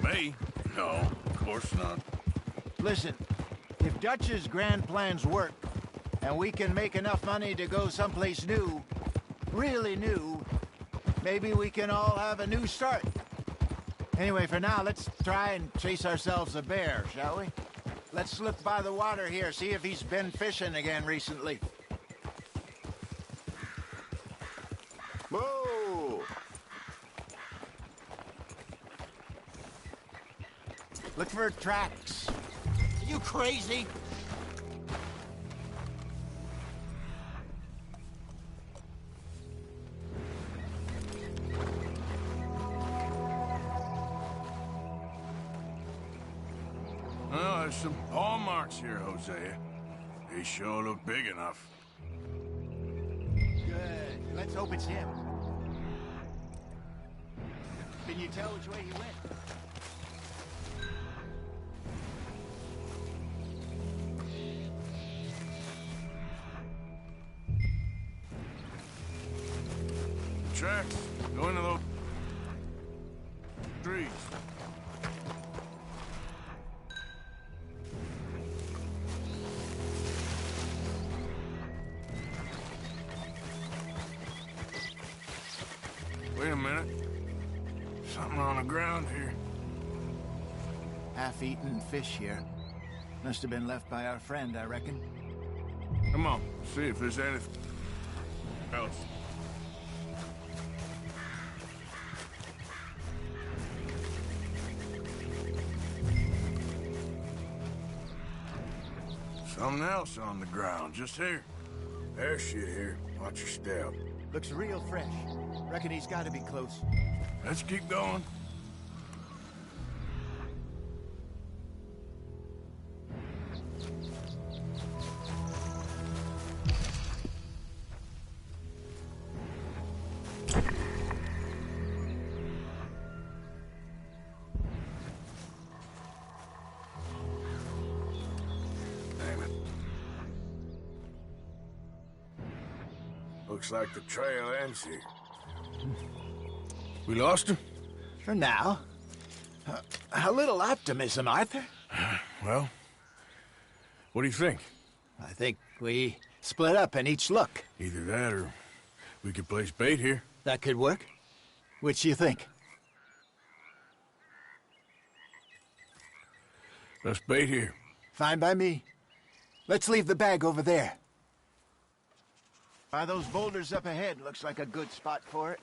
Me? No, of course not. Listen, if Dutch's grand plans work, and we can make enough money to go someplace new, really new, maybe we can all have a new start. Anyway, for now, let's try and chase ourselves a bear, shall we? Let's look by the water here, see if he's been fishing again recently. Whoa! Look for tracks. Are you crazy? Well, there's some paw marks here, Hosea. They sure look big enough. Good. Let's hope it's him. Can you tell which way he went? Tracks. Go into those trees. Wait a minute. Something on the ground here. Half-eaten fish here. Must have been left by our friend, I reckon. Come on, see if there's anything else. Something else on the ground, just here. There's shit here. Watch your step. Looks real fresh. Reckon he's got to be close. Let's keep going. Looks like the trail ends here. We lost him? For now. A little optimism, Arthur. Well, what do you think? I think we split up and each look. Either that or we could place bait here. That could work. Which do you think? Let's bait here. Fine by me. Let's leave the bag over there. By those boulders up ahead, looks like a good spot for it.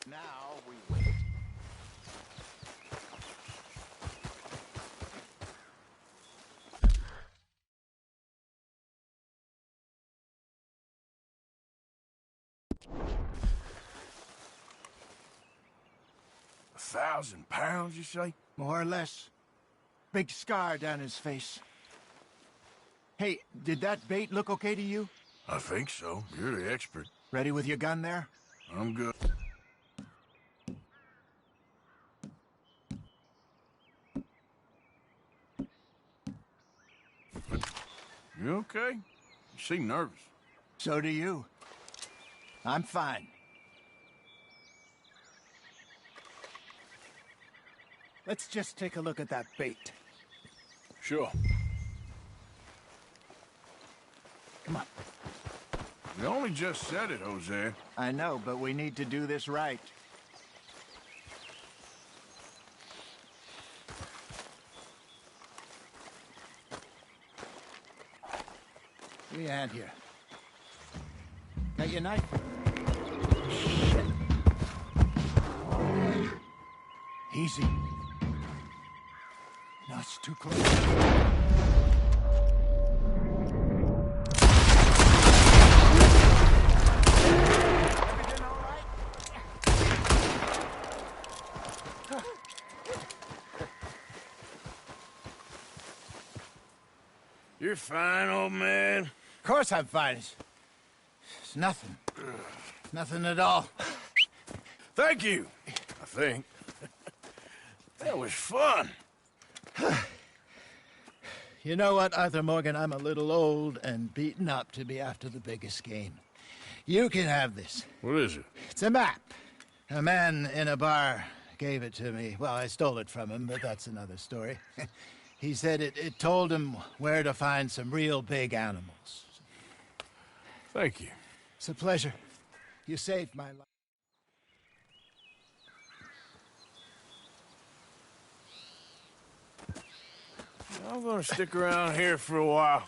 Now we wait. £1,000, you say? More or less. Big scar down his face. Hey, did that bait look okay to you? I think so. You're the expert. Ready with your gun there? I'm good. You okay? You seem nervous. So do you. I'm fine. Let's just take a look at that bait. Sure. Come on. You only just said it, Jose. I know, but we need to do this right. Give me a hand here. Got your knife? Shit. Easy. No, it's too close. You're fine, old man. course I'm fine. It's nothing. Nothing at all. Thank you, I think. That was fun. You know what, Arthur Morgan? I'm a little old and beaten up to be after the biggest game. You can have this. What is it? It's a map. A man in a bar gave it to me. Well, I stole it from him, but that's another story. He said it told him where to find some real big animals. Thank you. It's a pleasure. You saved my life. I'm gonna stick around here for a while.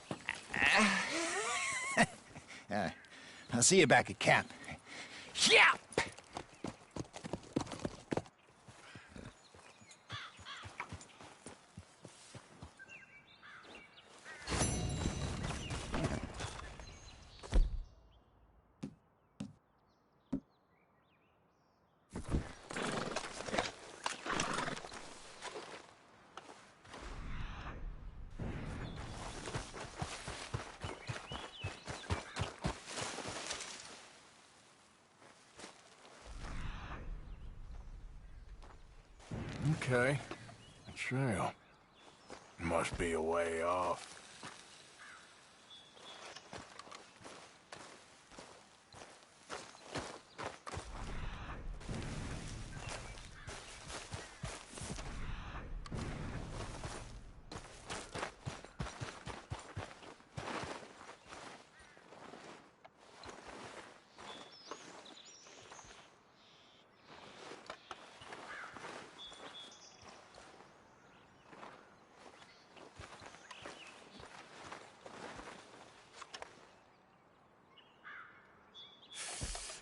I'll see you back at camp. Yeah! Okay. A trail. Must be a way off.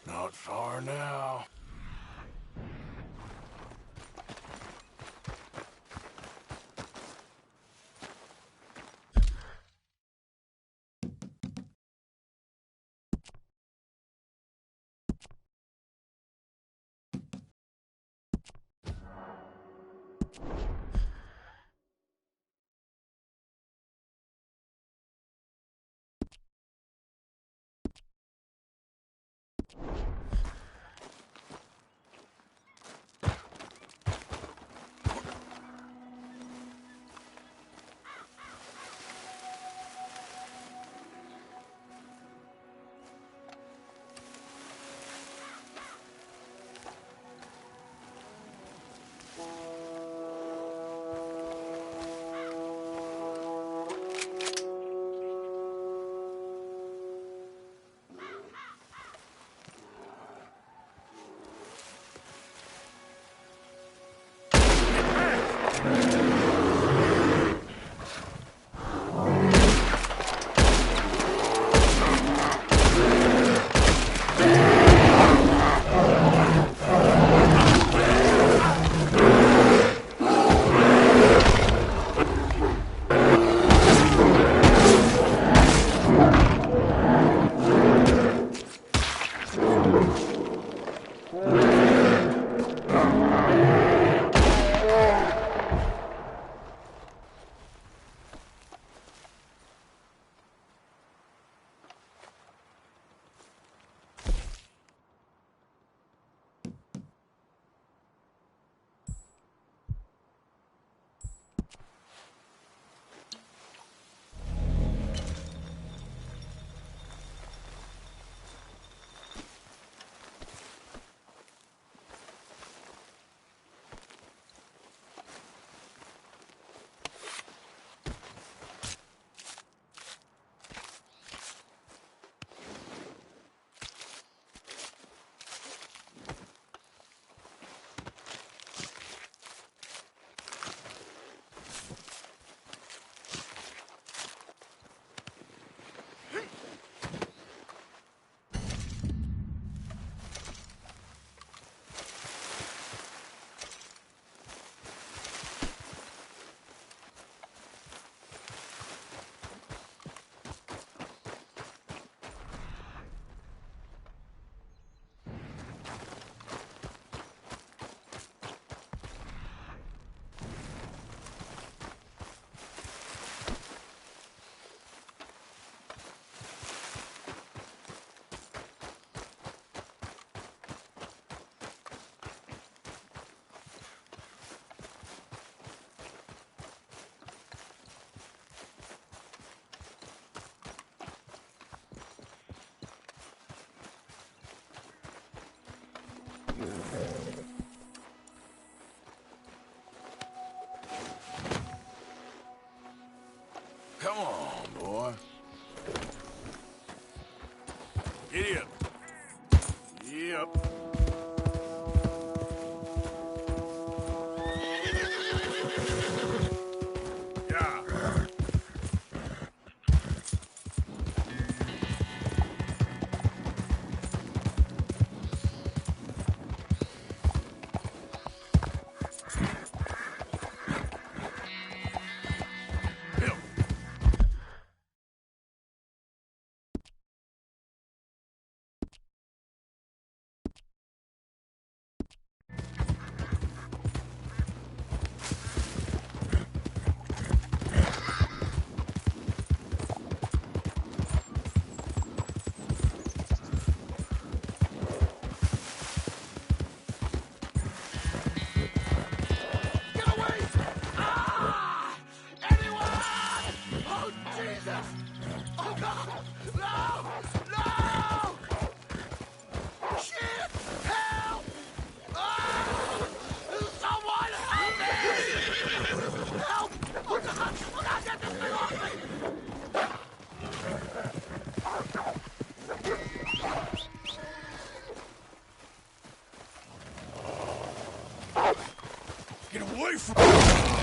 Not far now. Giddy up. Yep. Yeah. Get away from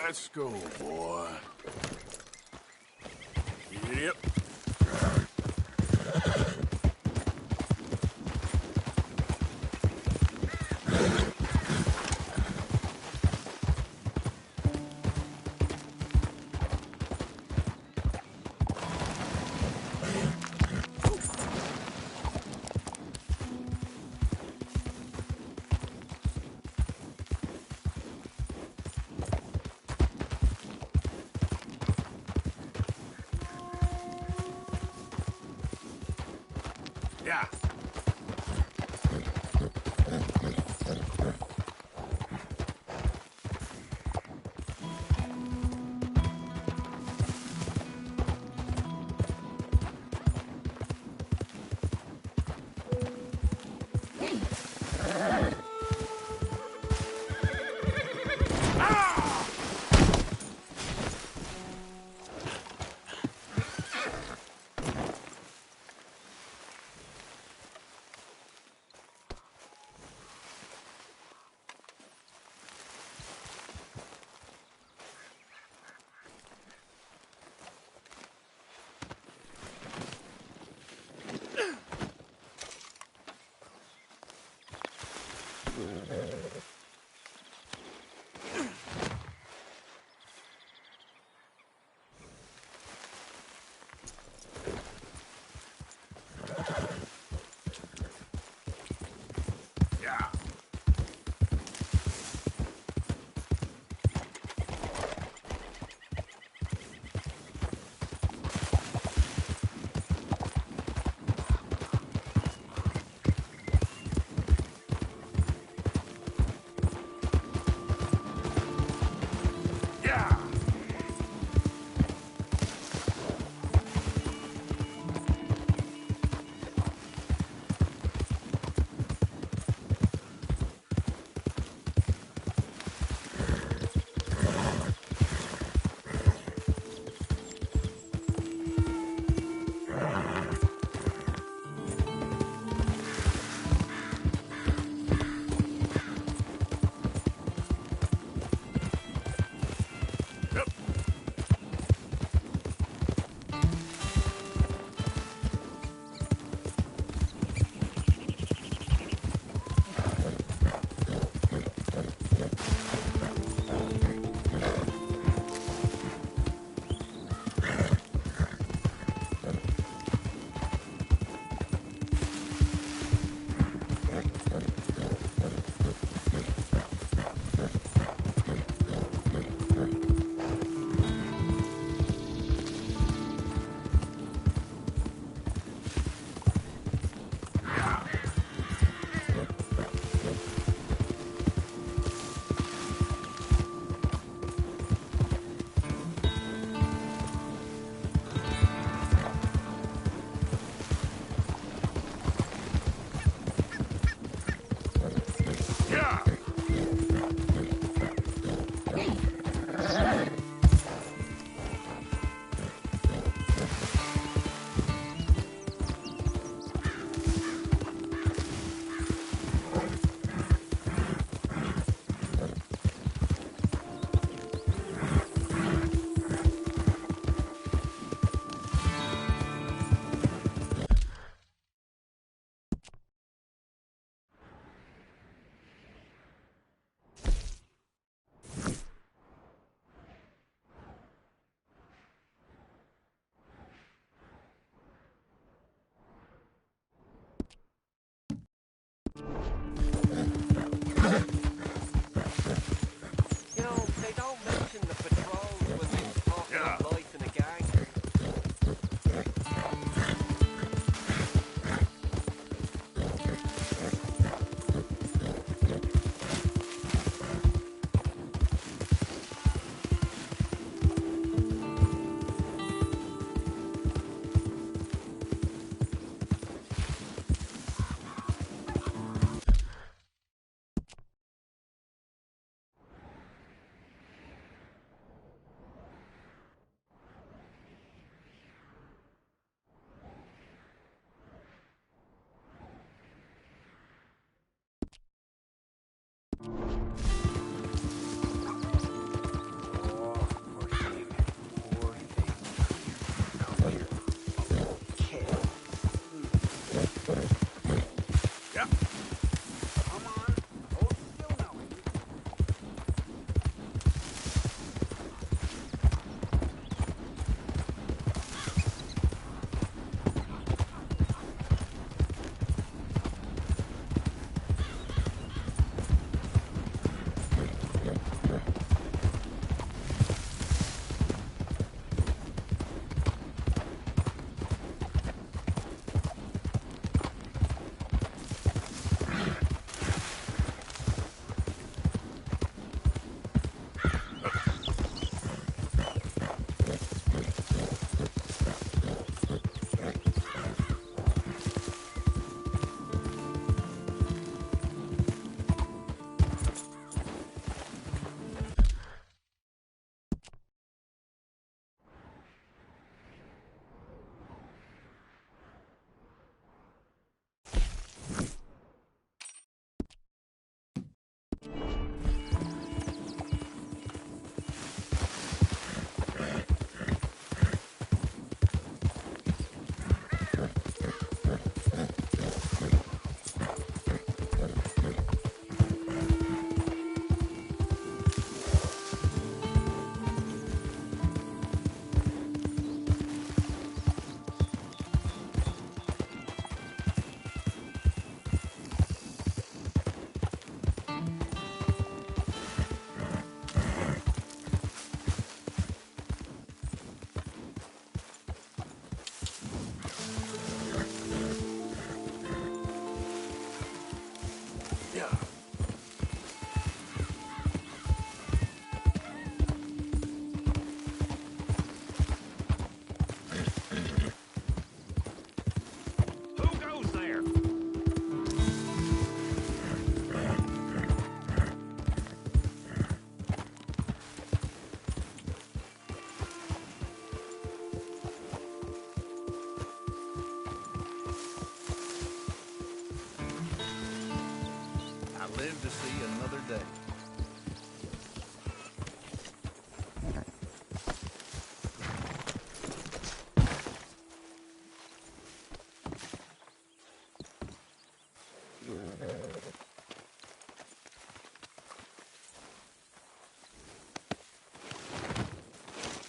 Let's go, boy. Yep. Yeah. live to see another day.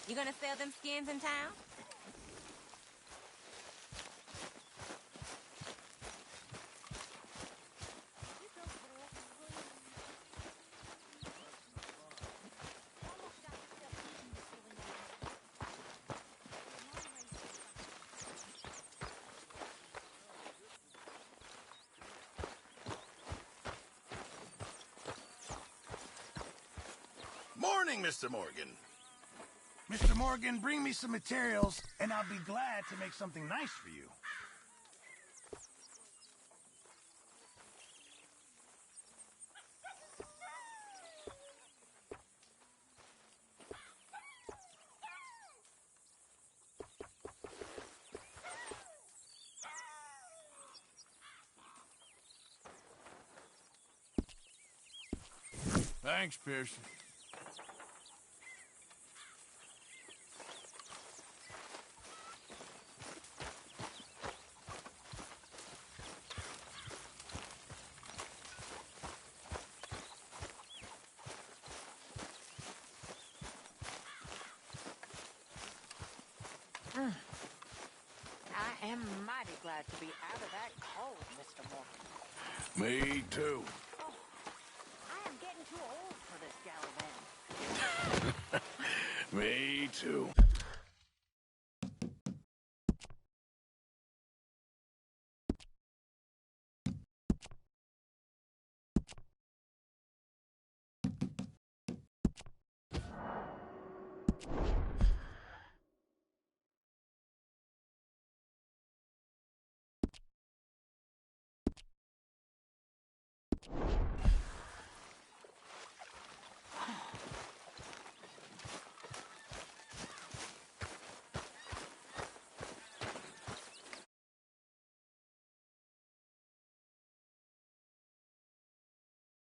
You gonna sell them skins in town? Morning, Mr. Morgan. Mr. Morgan, bring me some materials, and I'll be glad to make something nice for you. Thanks, Pearson. I am mighty glad to be out of that cold, Mr. Morgan. Me too. Oh, I am getting too old for this gallivanting. Me too.